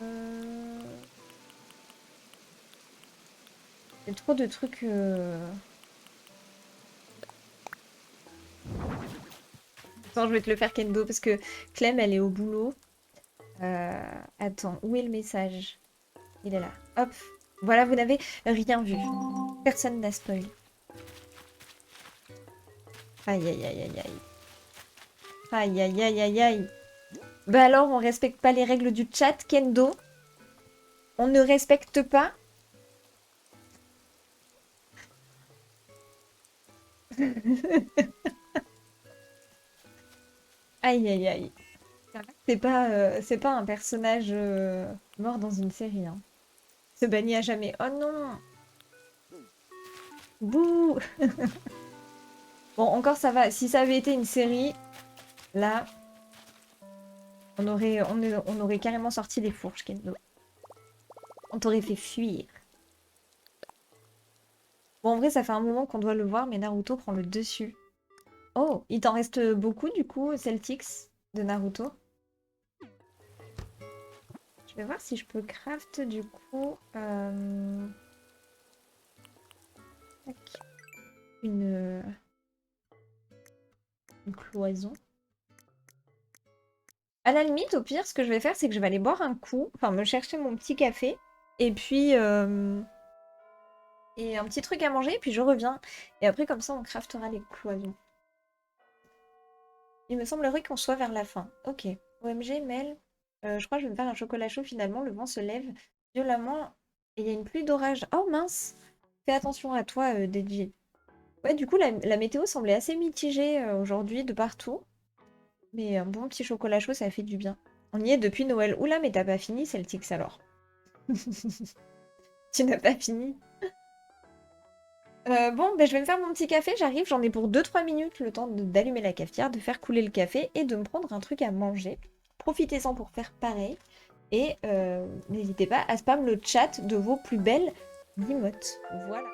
Euh... Il y a trop de trucs. Attends, je vais te le faire, Kendo, parce que Clem, elle est au boulot. Attends, où est le message? Il est là. Hop. Voilà, vous n'avez rien vu. Personne n'a spoil. Aïe, aïe, aïe, aïe, aïe. Aïe, aïe, aïe, aïe, aïe. Bah alors, on respecte pas les règles du chat, Kendo. On ne respecte pas. Aïe, aïe, aïe. C'est pas un personnage mort dans une série. Hein. Se bannit à jamais. Oh non! Bouh! Bon, encore ça va. Si ça avait été une série, là, on aurait carrément sorti les fourches, Kendo. On t'aurait fait fuir. Bon, en vrai, ça fait un moment qu'on doit le voir, mais Naruto prend le dessus. Oh, il t'en reste beaucoup, du coup, Celtics, de Naruto? Je vais voir si je peux craft, du coup... tac. Une cloison. À la limite, au pire, ce que je vais faire, c'est que je vais aller boire un coup, enfin me chercher mon petit café, et puis et un petit truc à manger, et puis je reviens. Et après, comme ça, on craftera les cloisons. Il me semblerait qu'on soit vers la fin. Ok. OMG, Mel, je crois que je vais me faire un chocolat chaud finalement. Le vent se lève violemment et il y a une pluie d'orage. Oh mince! Fais attention à toi, DJ. Ouais, du coup, la météo semblait assez mitigée aujourd'hui de partout. Mais un bon petit chocolat chaud, ça fait du bien. On y est depuis Noël. Oula, mais t'as pas fini, Celtics, alors. Tu n'as pas fini. Bon, ben, je vais me faire mon petit café, j'arrive, j'en ai pour 2-3 minutes le temps d'allumer la cafetière, de faire couler le café et de me prendre un truc à manger. Profitez-en pour faire pareil. Et n'hésitez pas à spam le chat de vos plus belles emotes. Voilà.